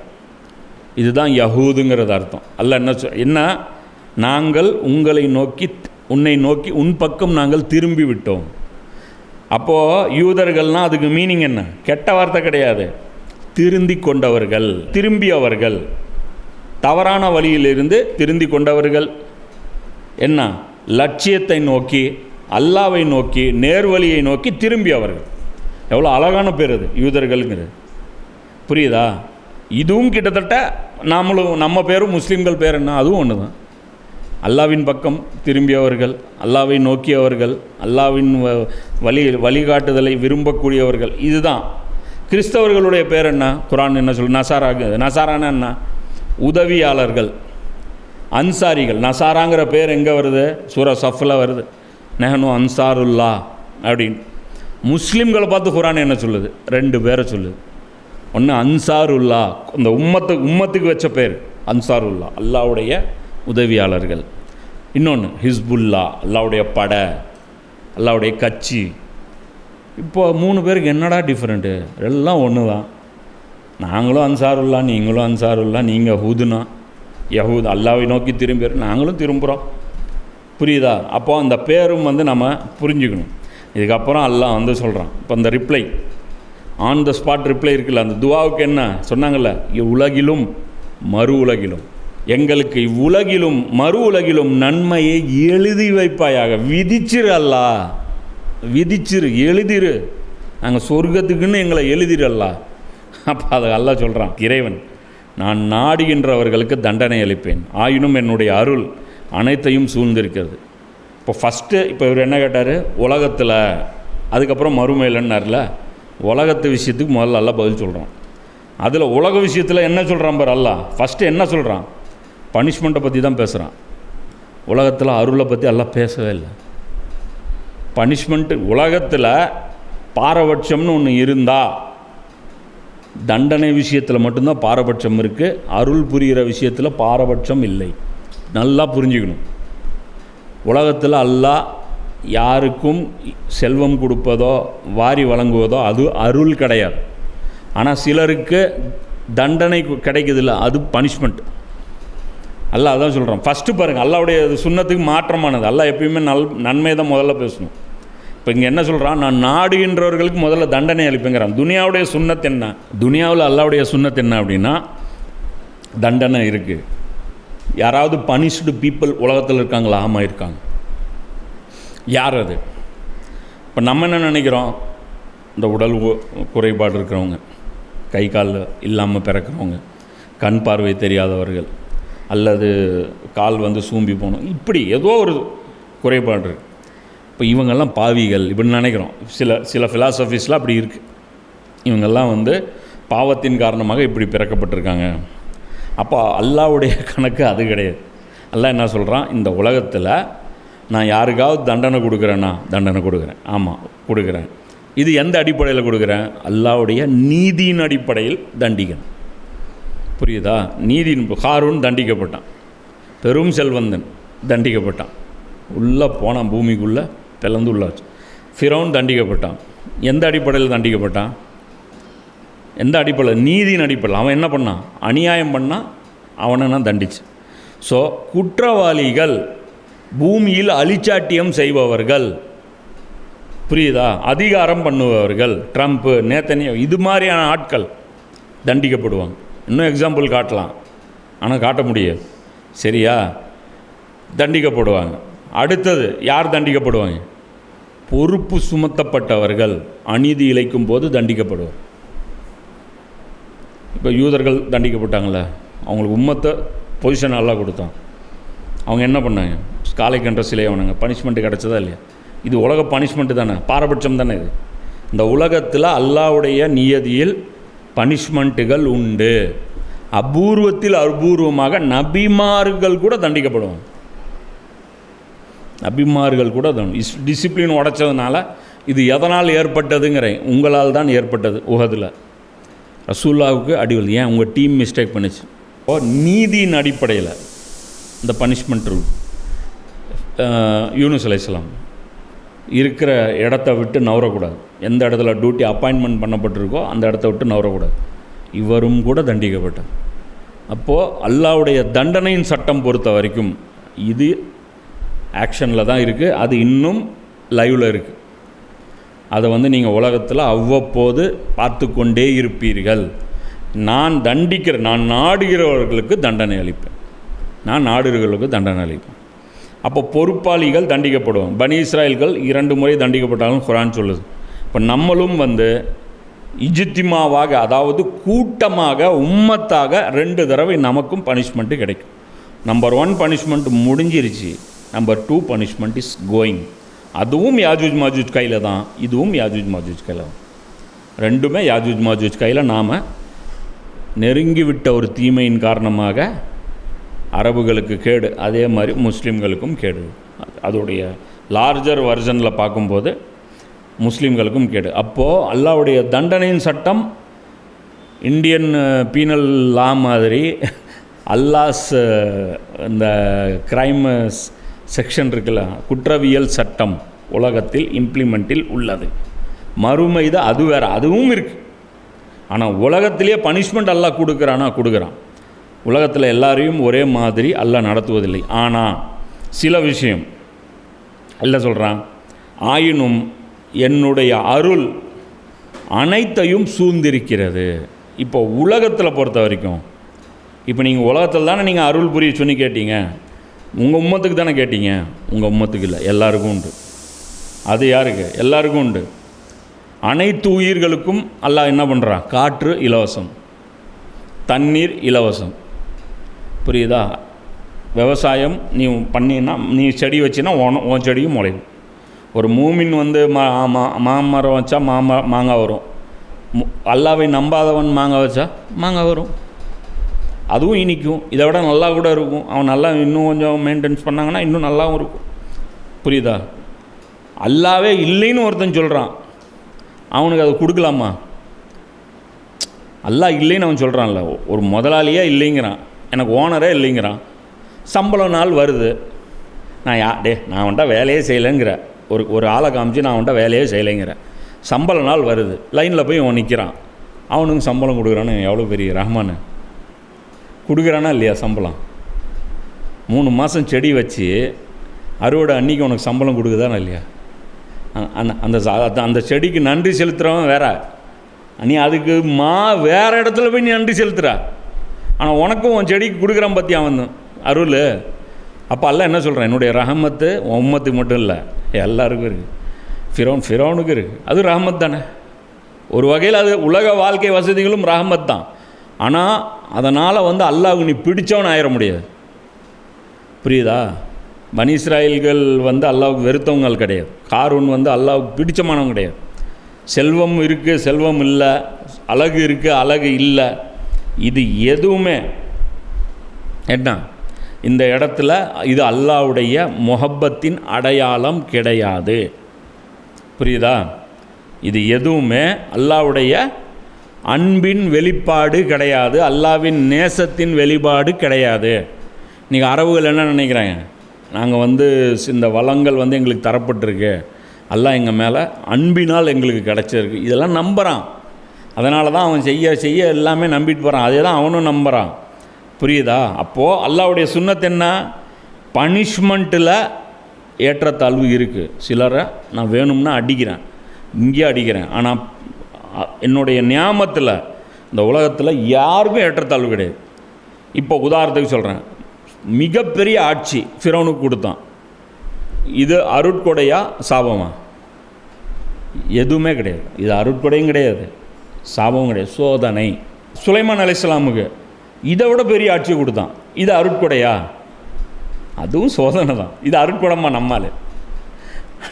இதுதான் யஹூதுங்கிறது அர்த்தம். அல்ல என்ன நாங்கள் உன்னை நோக்கி உன் பக்கம் நாங்கள் திரும்பி விட்டோம். அப்போது யூதர்கள்னால் அதுக்கு மீனிங் என்ன? கெட்ட வார்த்தை கிடையாது. திருந்தி கொண்டவர்கள், திரும்பியவர்கள், தவறான வழியிலிருந்து திருந்தி கொண்டவர்கள். என்ன? லட்சியத்தை நோக்கி, அல்லாவை நோக்கி, நேர்வழியை நோக்கி திரும்பியவர்கள். எவ்வளோ அழகான பேர் அது, யூதர்கள்ங்கிறது. புரியுதா? இதுவும் கிட்டத்தட்ட நம்ம பேரும் முஸ்லீம்கள் பேர் என்ன, அதுவும் ஒன்று தான். அல்லாவின் பக்கம் திரும்பியவர்கள், அல்லாவை நோக்கியவர்கள், அல்லாவின் வழிகாட்டுதலை விரும்பக்கூடியவர்கள். இதுதான். கிறிஸ்தவர்களுடைய பேர் என்ன? குரான் என்ன சொல்லு? நசாரான என்ன? உதவியாளர்கள், அன்சாரிகள். நசாராங்கிற பேர் எங்கே வருது? சூரா சஃபில் வருது. நெஹனு அன்சாருல்லா அப்படின்னு. முஸ்லீம்களை பார்த்து குரான் என்ன சொல்லுது? 2 பேரை சொல்லுது. ஒன்று அன்சாருல்லா, இந்த உம்மத்துக்கு வச்ச பேர் அன்சாருல்லா, அல்லாவுடைய உதவியாளர்கள். இன்னொன்று ஹிஸ்புல்லா, அல்லாவுடைய படை, அல்லாவுடைய கட்சி. இப்போ 3 பேருக்கு என்னடா டிஃப்ரெண்ட்டு? எல்லாம் ஒன்று தான். நாங்களும் அன்சாருல்லா, நீங்களும் அன்சாருல்லா. நீங்கள் ஹூதுனா யஹூத், அல்லாவை நோக்கி திரும்பி, நாங்களும் திரும்புகிறோம். புரியுதா? அப்போ அந்த பேரும் வந்து நம்ம புரிஞ்சுக்கணும். இதுக்கப்புறம் அல்லாஹ் வந்து சொல்கிறான். இப்போ அந்த reply, on the spot reply இருக்குல்ல, அந்த துவாவுக்கு என்ன சொன்னாங்கல்ல? இவ்வுலகிலும் மறு உலகிலும் எங்களுக்கு இவ்வுலகிலும் மறு உலகிலும் நன்மையை எழுதி வைப்பாயாக. விதிச்சிரு அல்லா, விதிச்சிரு, எழுதிரு. நாங்கள் சொர்க்கத்துக்குன்னு எங்களை எழுதிரு அல்லா. அப்போ அதை அல்லாஹ் சொல்கிறான், இறைவன் நான் நாடுகின்றவர்களுக்கு தண்டனை அளிப்பேன், ஆயினும் என்னுடைய அருள் அனைத்தையும் சூழ்ந்திருக்கிறது. இப்போ இவர் என்ன கேட்டார்? உலகத்தில், அதுக்கப்புறம் மறுமையிலன்னார்ல. உலகத்து விஷயத்துக்கு முதல்ல அல்லாஹ் பதில் சொல்கிறான். அதில் உலக விஷயத்தில் என்ன சொல்கிறான் பார் அல்லாஹ். ஃபஸ்ட்டு என்ன சொல்கிறான்? பனிஷ்மெண்ட்டை பற்றி தான் பேசுகிறான். உலகத்தில் அருளை பற்றி அல்லாஹ் பேசவே இல்லை. பனிஷ்மெண்ட்டு உலகத்தில் பாரபட்சம்னு ஒன்று இருந்தால் தண்டனை விஷயத்தில் மட்டும்தான் பாரபட்சம் இருக்குது. அருள் புரிகிற விஷயத்தில் பாரபட்சம் இல்லை. நல்லா புரிஞ்சுக்கணும். உலகத்தில் அல்லாஹ் யாருக்கும் செல்வம் கொடுப்பதோ வாரி வழங்குவதோ அது அருள் கிடையாது. ஆனால் சிலருக்கு தண்டனை கிடைக்குதில்ல, அது பனிஷ்மெண்ட். அல்லாஹ் அதான் சொல்கிறான். ஃபஸ்ட்டு பாருங்கள், அல்லாவுடைய சுன்னத்துக்கு மாற்றமானது. அல்லாஹ் எப்பயுமே நன்மை தான் முதல்ல பேசணும். இப்போ இங்கே என்ன சொல்கிறான்? நான் நாடுகின்றவர்களுக்கு முதல்ல தண்டனை அளிப்பேங்கிறான். துனியாவுடைய சுன்னத் என்ன? துனியாவில் அல்லாவுடைய சுன்னத் என்ன அப்படின்னா தண்டனை இருக்குது. யாராவது பனிஷ்டு பீப்புள் உலகத்தில் இருக்காங்களா? ஆமாம் இருக்காங்க. யார் அது? இப்போ நம்ம என்ன நினைக்கிறோம்? இந்த உடல் குறைபாடு இருக்கிறவங்க, கை கால் இல்லாமல் பிறக்கிறவங்க, கண் பார்வை தெரியாதவர்கள், அல்லது கால் வந்து சூம்பி போகணும், இப்படி ஏதோ ஒரு குறைபாடு இருக்குது. இப்போ இவங்கெல்லாம் பாவிகள் இப்படின்னு நினைக்கிறோம். சில ஃபிலாசபிஸ்லாம் அப்படி இருக்குது. இவங்கெல்லாம் வந்து பாவத்தின் காரணமாக இப்படி பிறக்கப்பட்டிருக்காங்க. அப்போ அல்லாவுடைய கணக்கு அது கிடையாது. அல்லாஹ் என்ன சொல்கிறான்? இந்த உலகத்தில் நான் யாருக்காவது தண்டனை கொடுக்குறேன்னா தண்டனை கொடுக்குறேன். ஆமாம் கொடுக்குறேன். இது எந்த அடிப்படையில் கொடுக்குறேன்? அல்லாவுடைய நீதியின் அடிப்படையில் தண்டிக்கணும். புரியுதா? நீதியின். ஹாரூன் தண்டிக்கப்பட்டான். பெரும் செல்வந்தன் தண்டிக்கப்பட்டான். உள்ளே போனான், பூமிக்குள்ளே பிளந்து உள்ளாச்சு. ஃபிரௌன் தண்டிக்கப்பட்டான். எந்த அடிப்படையில் தண்டிக்கப்பட்டான்? எந்த அடிப்படையில்? நீதியின் அடிப்படையில். அவன் என்ன பண்ணான்? அநியாயம் பண்ணான், அவனை நான் தண்டிச்சு. ஸோ குற்றவாளிகள், பூமியில் அழிச்சாட்டியம் செய்பவர்கள், புரியுதா, அதிகாரம் பண்ணுபவர்கள், ட்ரம்ப்பு, நேத்தனியா, இது மாதிரியான ஆட்கள் தண்டிக்கப்படுவாங்க. இன்னும் எக்ஸாம்பிள் காட்டலாம், ஆனால் காட்ட முடியாது. சரியா? தண்டிக்கப்படுவாங்க. அடுத்தது யார் தண்டிக்கப்படுவாங்க? பொறுப்பு சுமத்தப்பட்டவர்கள் அநீதி இழைக்கும் போது தண்டிக்கப்படுவார். இப்போ யூதர்கள் தண்டிக்கப்பட்டாங்களே, அவங்களுக்கு உம்மத்தை பொசிஷன் நல்லா கொடுத்தான். அவங்க என்ன பண்ணாங்க? காளைக்கன்ற சிலையை அவனுங்க பனிஷ்மெண்ட்டு கிடச்சதா இல்லையா? இது உலக பனிஷ்மெண்ட்டு தானே, பாரபட்சம் தானே இது. இந்த உலகத்தில் அல்லாஹ்வுடைய நியதியில் பனிஷ்மெண்ட்டுகள் உண்டு. அபூர்வத்தில் அபூர்வமாக நபிமார்கள் கூட தண்டிக்கப்படுவாங்க. நபிமார்கள் கூட டிசிப்ளின் உடைச்சதுனால. இது எதனால் ஏற்பட்டதுங்கிறேன், உங்களால் தான் ஏற்பட்டது. உஹதில் ரசூல்லாவுக்கு அடிவல். ஏன்? உங்கள் டீம் மிஸ்டேக் பண்ணிச்சு. இப்போ நீதியின் அடிப்படையில் இந்த பனிஷ்மெண்ட் ரூல். யூனுஸ் அலைஹிஸ்ஸலாம் இருக்கிற இடத்த விட்டு நவரக்கூடாது. எந்த இடத்துல டியூட்டி அப்பாயின்மெண்ட் பண்ணப்பட்டிருக்கோ அந்த இடத்த விட்டு நவரக்கூடாது. இவரும் கூட தண்டிக்கப்பட்டார். அப்போது அல்லாஹ்வுடைய தண்டனையின் சட்டம் பொறுத்த வரைக்கும் இது ஆக்ஷனில் தான் இருக்குது. அது இன்னும் லைவில் இருக்குது. அதை நீங்கள் உலகத்தில் அவ்வப்போது பார்த்து கொண்டே இருப்பீர்கள். நான் நாடுகிறவர்களுக்கு தண்டனை அளிப்பேன். அப்போ பொறுப்பாளிகள் தண்டிக்கப்படுவாங்க. பனி இஸ்ராயல்கள் 2 முறை தண்டிக்கப்பட்டாலும் குர்ஆன் சொல்லுது. இப்போ நம்மளும் இஜ்திமாவாக, அதாவது கூட்டமாக, உம்மத்தாக 2 தடவை நமக்கும் பனிஷ்மெண்ட்டு கிடைக்கும். நம்பர் 1 பனிஷ்மெண்ட் முடிஞ்சிருச்சு. Number 2 punishment is going. அதுவும் யாஜூஜ் மாஜூஜ் கையில் தான், இதுவும் யாஜூஜ் மாஜூஜ் கையில் தான். ரெண்டுமே யாஜூஜ் மாஜூஜ் கையில். நாம் நெருங்கிவிட்ட ஒரு தீமையின் காரணமாக அரபுகளுக்கு கேடு, அதே மாதிரி முஸ்லீம்களுக்கும் கேடு. அதோடைய லார்ஜர் வெர்ஷனில் பார்க்கும்போது முஸ்லீம்களுக்கும் கேடு. அப்போது அல்லாஹ்வுடைய தண்டனையின் சட்டம் இந்தியன் பீனல் லா மாதிரி அல்லாஸ் இந்த கிரைம் செக்ஷன் இருக்குல்ல, குற்றவியல் சட்டம் உலகத்தில் இம்ப்ளிமெண்ட்டில் உள்ளது. மறுமைது அது வேறு, அதுவும் இருக்குது. ஆனால் உலகத்திலே பனிஷ்மெண்ட் அல்லாஹ் கொடுக்குறான். உலகத்தில் எல்லாரையும் ஒரே மாதிரி அல்லாஹ் நடத்துவதில்லை. ஆனால் சில விஷயம் அல்லாஹ் சொல்கிறான், ஆயினும் என்னுடைய அருள் அனைத்தையும் சூழ்ந்திருக்கிறது. இப்போ உலகத்தில் பொறுத்த வரைக்கும், இப்போ நீங்கள் உலகத்தில் தானே நீங்கள் அருள் புரிய சொல்லி கேட்டீங்க. உங்கள் உம்மத்துக்கு தானே கேட்டீங்க. உங்கள் உம்மத்துக்கு இல்லை, எல்லாருக்கும் உண்டு. அது யாருக்கு? எல்லாருக்கும் உண்டு. அனைத்து உயிர்களுக்கும் அல்லாஹ் என்ன பண்ணுறான்? காற்று இலவசம், தண்ணீர் இலவசம். புரியுதா? விவசாயம் நீ பண்ணினா, நீ செடி வச்சின்னா உன் செடியும் முளையும். ஒரு மூமின் மாமரம் வச்சா மாங்காய் வரும். அல்லாவை நம்பாதவன் மாங்காய் வச்சா மாங்காய் வரும், அதுவும் இனிக்கும். இதை விட நல்லா கூட இருக்கும். அவன் நல்லா இன்னும் கொஞ்சம் மெயின்டெனன்ஸ் பண்ணாங்கன்னா இன்னும் நல்லாவும் இருக்கும். புரியுதா? அல்லாவே இல்லைன்னு ஒருத்தன் சொல்கிறான், அவனுக்கு அதை கொடுக்கலாமா? அல்லாஹ் இல்லைன்னு அவன் சொல்கிறான்ல. ஒரு முதலாளியே இல்லைங்கிறான், எனக்கு ஓனரே இல்லைங்கிறான். சம்பளம் நாள் வருது, நான் அவன்கிட்ட வேலையே செய்யலைங்கிற. ஒரு ஆளை காமிச்சு நான் அவன்கிட்ட வேலையே செய்யலைங்கிற. சம்பள நாள் வருது, லைனில் போய் அவன் நிற்கிறான், அவனுக்கு சம்பளம் கொடுக்குறான்னு. எவ்வளோ பெரிய ரஹ்மான் கொடுக்குறானா இல்லையா? சம்பளம் 3 மாதம் செடி வச்சு அறுவடை அன்றைக்கி உனக்கு சம்பளம் கொடுக்குதானா இல்லையா? அந்த செடிக்கு நன்றி செலுத்துகிறவன் வேற, நீ அதுக்கு வேறு இடத்துல போய் நீ நன்றி செலுத்துகிறா. ஆனால் உனக்கும் உன் செடிக்கு கொடுக்குறான் பற்றி அவன் அருள். அப்போ அல்லாஹ் என்ன சொல்கிறான்? என்னுடைய ரஹமத்து உன் உம்மத்துக்கு மட்டும் இல்லை, எல்லாருக்கும் இருக்குது. ஃபிரௌனுக்கு இருக்குது, அது ரஹமத் தானே. ஒரு வகையில் அது உலக வாழ்க்கை வசதிகளும் ரஹமத் தான். ஆனால் அதனால் அல்லாஹ்வுக்கு நீ பிடிச்சவன் ஆயிட முடியாது. புரியுதா? பனி இஸ்ராயல்கள் அல்லாஹ்வுக்கு வெறுத்தவங்க கிடையாது. காரூன் அல்லாஹ்வுக்கு பிடிச்சமானவங்க கிடையாது. செல்வம் இருக்குது, செல்வம் இல்லை, அழகு இருக்குது, அழகு இல்லை, இது எதுவுமே என்ன இந்த இடத்துல இது அல்லாஹ்வுடைய முஹப்பத்தின் அடையாளம் கிடையாது. புரியுதா? இது எதுவுமே அல்லாஹ்வுடைய அன்பின் வெளிப்பாடு கிடையாது, அல்லாஹ்வின் நேசத்தின் வெளிப்பாடு கிடையாது. இன்றைக்கி அரபுகள் என்ன நினைக்கிறாங்க, நாங்கள் வந்து இந்த வளங்கள் வந்து எங்களுக்கு தரப்பட்டிருக்கு, அல்லாஹ் எங்கள் மேலே அன்பினால் எங்களுக்கு கிடச்சிருக்கு, இதெல்லாம் நம்புகிறான். அதனால தான் அவன் செய்ய செய்ய எல்லாமே நம்பிட்டு போகிறான். அதே தான் அவனும் நம்புகிறான். புரியுதா? அப்போது அல்லாஹ்வுடைய சுன்னத் என்ன, பனிஷ்மெண்ட்டில் ஏற்றத்தாழ்வு இருக்குது. சிலரை நான் வேணும்னா அடிக்கிறேன், இங்கேயே அடிக்கிறேன், ஆனால் என்னுடைய நியாமத்தில் இந்த உலகத்தில் யாருக்கும் ஏற்றத்தாழ்வு கிடையாது. இப்போ உதாரணத்துக்கு சொல்கிறேன், மிகப்பெரிய ஆட்சி ஃபிரௌனுக்கு கொடுத்தான். இது அருட்கொடையா சாபமா? எதுவுமே கிடையாது. இது அருட்கொடையும் கிடையாது, சாபமும் கிடையாது, சோதனை. சுலைமான் அலைஹிஸ்ஸலாமுக்கு இதை விட பெரிய ஆட்சி கொடுத்தான். இது அருட்கொடையா? அதுவும் சோதனை தான். இது அருட்கொடைமா? நம்மால்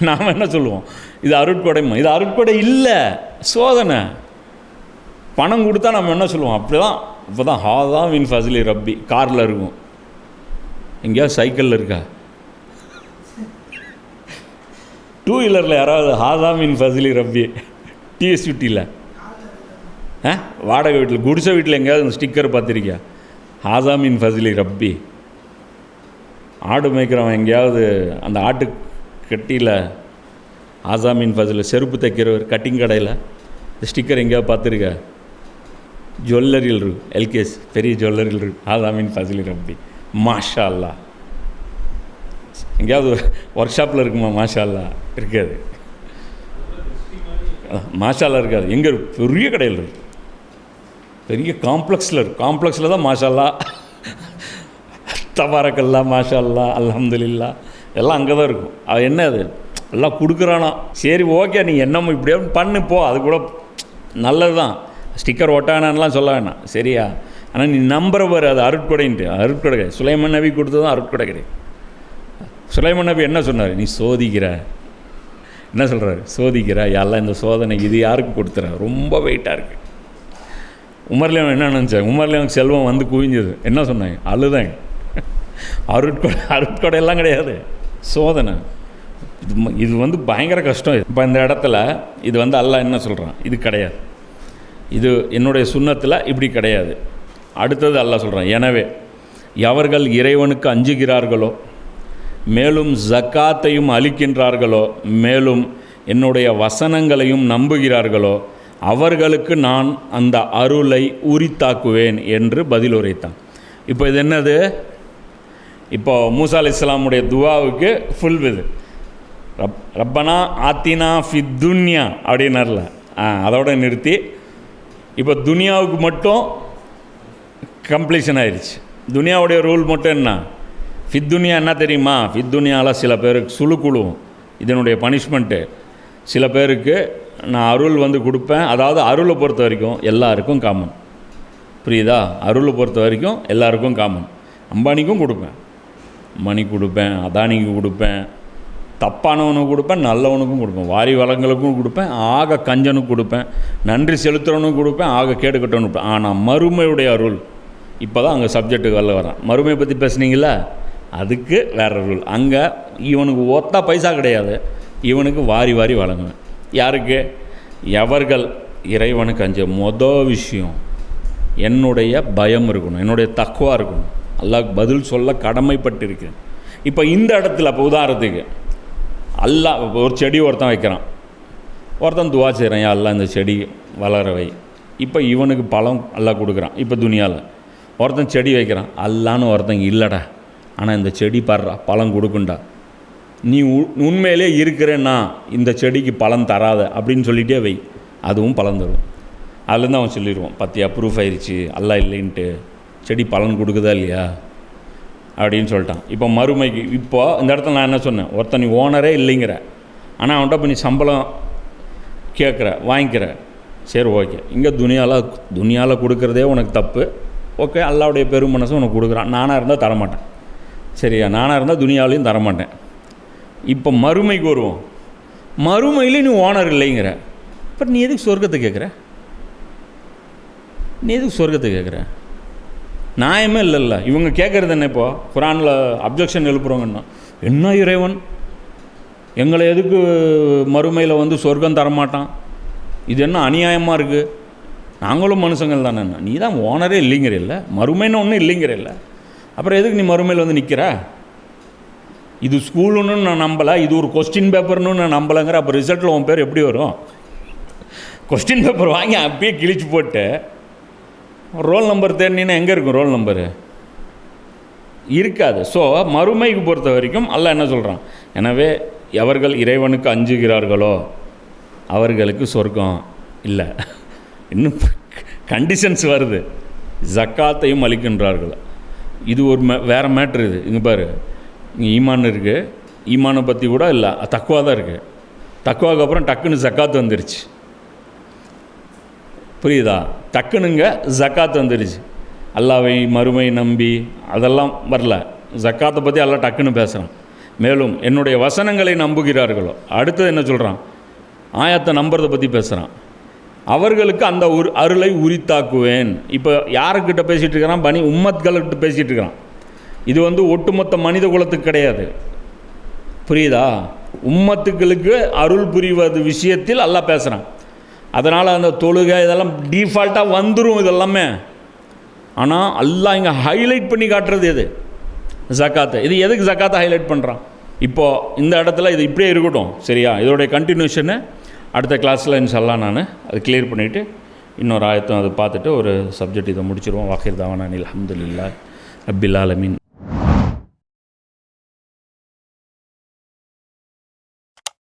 நாம் என்ன சொல்லுவோம், இது அருட்கொடைமா? இது அருட்கொடை இல்லை, சோதனை. பணம் கொடுத்தா நம்ம என்ன சொல்லுவோம், அப்படி தான். இப்போ தான் ஹாதா மின் ஃபஸ்லி ரப்பி காரில் இருக்கும், எங்கேயாவது சைக்கிளில் இருக்கா? டூ வீலரில் யாராவது ஹாதா மின் ஃபஸ்லி ரப்பி டிஎஸ்யூட்டியில் வாடகை வீட்டில் குடிசை வீட்டில் எங்கேயாவது இந்த ஸ்டிக்கர் பார்த்துருக்கியா, ஹாதா மின் ஃபஸ்லி ரப்பி? ஆடு மேய்க்கிறவன் எங்கேயாவது அந்த ஆட்டு கட்டியில் ஹாதா மின் ஃபஸ்லி, செருப்பு தைக்கிறவர் கட்டிங் கடையில் இந்த ஸ்டிக்கர் எங்கேயாவது பார்த்துருக்கா? ஜுவல்லரியில் இருக்கு, எல்கேஸ் பெரிய ஜுவல்லரியில் இருக்கு, ஹாதா மின் ஃபஸ்லி ரப்பி. மாஷா அல்லா. எங்கேயாவது ஒர்க் ஷாப்பில் இருக்குமா? மாஷா அல்லா இருக்காது. மாஷா அல்லா இருக்காது. எங்கே இருக்கு? பெரிய கடையில் இருக்கு, பெரிய காம்ப்ளெக்ஸில் இருக்கு. காம்ப்ளெக்ஸில் தான் மாஷா அல்லா, தபாரக்கல்லா, மாஷா அல்லா, அல்ஹம்துலில்லா எல்லாம் அங்கே தான் இருக்கும். அது என்ன, அது எல்லாம் கொடுக்குறானா? சரி ஓகே, நீ என்னமோ இப்படியே பண்ணு போ, அது கூட நல்லது தான். ஸ்டிக்கர் ஒட்டானான்லாம் சொல்ல வேணாம், சரியா? ஆனால் நீ நம்புற பாரு, அது அருட்கொடைன்ட்டு. அருட்கொடை கிடையாது. சுலைமான் நபி கொடுத்தது தான் அருட்கொடை கிடையாது. சுலைமான் நபி என்ன சொன்னார்? நீ சோதிக்கிற, என்ன சொல்கிறாரு, சோதிக்கிற, யாரெல்லாம் இந்த சோதனை இது யாருக்கு கொடுத்துற, ரொம்ப வெயிட்டாக இருக்குது. உமர்லேயும் என்ன நினச்சாங்க, உமர்லேயும் செல்வம் வந்து குவிஞ்சது, என்ன சொன்னாங்க, அழுதாங்க. அருட்கொடையெல்லாம் கிடையாது, சோதனை. இது வந்து பயங்கர கஷ்டம். இப்போ இந்த இடத்துல இது வந்து அல்லாஹ் என்ன சொல்கிறான், இது கிடையாது, இது என்னுடைய சுன்னத்தில் இப்படி கிடையாது. அடுத்தது அல்லாஹ் சொல்கிறான், எனவே எவர்கள் இறைவனுக்கு அஞ்சுகிறார்களோ, மேலும் ஜக்காத்தையும் அளிக்கின்றார்களோ, மேலும் என்னுடைய வசனங்களையும் நம்புகிறார்களோ, அவர்களுக்கு நான் அந்த அருளை உரித்தாக்குவேன் என்று பதில் உரைத்தான். இப்போ இது என்னது? இப்போ மூசா அலைஹிஸ்ஸலாமுடைய துவாவுக்கு ஃபுல் இது ரப்பனா ஆத்தினா ஃபித் துன்யா அப்படின்னார்ல, அதோட நிறுத்தி இப்போ துனியாவுக்கு மட்டும் கம்ப்ளீஷன் ஆயிடுச்சு. துனியாவுடைய ரூல் மட்டும் என்ன? ஃபித் துனியா என்ன தெரியுமா? ஃபித் துனியாவில் சில பேருக்கு சுழுக்குழுவும், இதனுடைய பனிஷ்மெண்ட்டு. சில பேருக்கு நான் அருள் வந்து கொடுப்பேன், அதாவது அருளை பொறுத்த வரைக்கும் எல்லாருக்கும் காமன், புரியுதா? அருளை பொறுத்த வரைக்கும் எல்லாருக்கும் காமன். அம்பானிக்கும் கொடுப்பேன், மணி கொடுப்பேன், அதானிக்கு கொடுப்பேன், தப்பானவனுக்கு கொடுப்பேன், நல்லவனுக்கும் கொடுப்பேன், வாரி வளங்களுக்கும் கொடுப்பேன், ஆக கஞ்சனுக்கு கொடுப்பேன், நன்றி செலுத்துறவனுக்கு கொடுப்பேன், ஆக கேடு கட்டவனுக்கு கொடுப்பேன். ஆனால் மறுமையுடைய அருள், இப்போ தான் அங்கே சப்ஜெக்ட்டுக்கு வரல வரேன். மறுமையை பற்றி பேசுனீங்களா, அதுக்கு வேறு ரூல். அங்கே இவனுக்கு ஒத்தா பைசா கிடையாது, இவனுக்கு வாரி வாரி வழங்குவேன். யாருக்கு? எவர்கள் இறைவனுக்கு அஞ்ச விஷயம் என்னுடைய பயம் இருக்கணும், என்னுடைய தக்குவா இருக்கணும், அல்லாஹ் பதில் சொல்ல கடமைப்பட்டிருக்கேன். இப்போ இந்த இடத்துல இப்போ உதாரணத்துக்கு அல்லாஹ் ஒரு செடி ஒருத்தன் வைக்கிறான், ஒருத்தன் துவா செய்கிறான், யா அல்லாஹ் இந்த செடி வளரவை. இப்போ இவனுக்கு பழம் அல்லாஹ் கொடுக்குறான். இப்போ துனியாவில் ஒருத்தன் செடி வைக்கிறான், அல்லான்னு ஒருத்தன் இல்லைடா, ஆனால் இந்த செடி படுறா பழம் கொடுக்குண்டா, நீ உண்மையிலே இருக்கிறேன்னா இந்த செடிக்கு பலன் தராத அப்படின்னு சொல்லிகிட்டே வை, அதுவும் பலன் தரும். அதுலேருந்து அவன் சொல்லிடுவான், பத்தியா ப்ரூஃப் ஆயிடுச்சு அல்லாஹ் இல்லைன்ட்டு, செடி பலன் கொடுக்குதா இல்லையா அப்படின்னு சொல்லிட்டான். இப்போ மறுமைக்கு இப்போ இந்த இடத்துல நான் என்ன சொன்னேன், ஒருத்தன் நீ ஓனரே இல்லைங்கிற, ஆனால் அவன்கிட்ட இப்போ நீ சம்பளம் கேட்குற, வாங்கிக்கிற, சரி ஓகே. இங்கே துனியாவில் கொடுக்குறதே உனக்கு தப்பு, ஓகே. அல்லாவுடைய பெரும் மனசு உனக்கு கொடுக்குறான். நானாக இருந்தால் தரமாட்டேன், சரியா? நானாக இருந்தால் துனியாவிலையும் தரமாட்டேன். இப்போ மறுமைக்கு வருவோம். மறுமையிலே நீ ஓனர் இல்லைங்கிற, இப்போ நீ எதுக்கு சொர்க்கத்தை கேட்குற? நீ எதுக்கு சொர்க்கத்தை கேட்குற? நியாயமே இல்லைல்ல. இவங்க கேட்குறது என்ன? இப்போ குரானில் அப்ஜெக்ஷன் எழுப்புறவங்கன்னா, என்ன இறைவன் எங்களை எதுக்கு மறுமையில் வந்து சொர்க்கம் தரமாட்டான், இது என்ன அநியாயமாக இருக்குது, நாங்களும் மனுஷங்கள் தானே, நீ தான் ஓனரே இல்லைங்கிற இல்லை, மறுமைன்னு ஒன்றும் இல்லைங்கிற இல்லை, அப்புறம் எதுக்கு நீ மறுமையில் வந்து நிற்கிற? இது ஸ்கூலுன்னு நான் நம்பலை, இது ஒரு கொஸ்டின் பேப்பர்னு நான் நம்பலைங்கிற. அப்போ ரிசல்ட்டில் உன் பேர் எப்படி வரும்? கொஸ்டின் பேப்பர் வாங்கி அப்பயே கிழிச்சு போட்டு ரோல் நம்பர் தேடினீன்னா எங்கே இருக்கும் ரோல் நம்பரு? இருக்காது. ஸோ மறுமைக்கு பொறுத்த வரைக்கும் அல்லாஹ் என்ன சொல்கிறான்? எனவே எவர்கள் இறைவனுக்கு அஞ்சுகிறார்களோ அவர்களுக்கு சொர்க்கம் இல்லை. இன்னும் கண்டிஷன்ஸ் வருது. ஜக்காத்தையும் அளிக்கின்றார்கள். இது ஒரு வேறு மேட்ரு. இது இங்கே பாரு, இங்கே ஈமான் இருக்குது. ஈமானை பற்றி கூட இல்லை, தக்குவா தான் இருக்குது. தக்குவாக்கு அப்புறம் டக்குன்னு ஜக்காத்து வந்துருச்சு. புரியுதா? டக்குனுங்க ஜக்காத்து வந்துருச்சு. அல்லாவை மறுமை நம்பி அதெல்லாம் வரல. ஜக்காத்தை பற்றி அல்லாஹ் டக்குன்னு பேசுகிறான். மேலும் என்னுடைய வசனங்களை நம்புகிறார்களோ, அடுத்தது என்ன சொல்கிறான்? ஆயத்தை நம்புறதை பற்றி பேசுகிறான். அவர்களுக்கு அந்த அருளை உரித்தாக்குவேன். இப்போ யாருக்கிட்ட பேசிகிட்டு இருக்கிறான்? பனி உம்மத்கள்கிட்ட பேசிகிட்டு இருக்கிறான். இது வந்து ஒட்டுமொத்த மனித குலத்துக்கு கிடையாது. புரியுதா? உம்மத்துக்களுக்கு அருள் புரிவது விஷயத்தில் அல்லாஹ் பேசுகிறான். அதனால் அந்த தொழுகை இதெல்லாம் டீஃபால்ட்டாக வந்துடும் இதெல்லாமே. ஆனால் அல்லாஹ் இங்கே ஹைலைட் பண்ணி காட்டுறது எது? ஜக்காத்தை. இது எதுக்கு ஜக்காத்தை ஹைலைட் பண்ணுறான்? இப்போது இந்த இடத்துல இது இப்படியே இருக்கட்டும், சரியா? இதோடைய கண்டினியூஷனை அடுத்த கிளாஸில் இன்ஷால்லாஹ் நான் அது கிளியர் பண்ணிவிட்டு இன்னொரு ஆயத்தும் அதை பார்த்துட்டு ஒரு சப்ஜெக்ட் இதை முடிச்சிருவோம். வாஹிர் தாவானா அல்ஹம்துலில்லாஹ் ரப்பில் ஆலமீன்.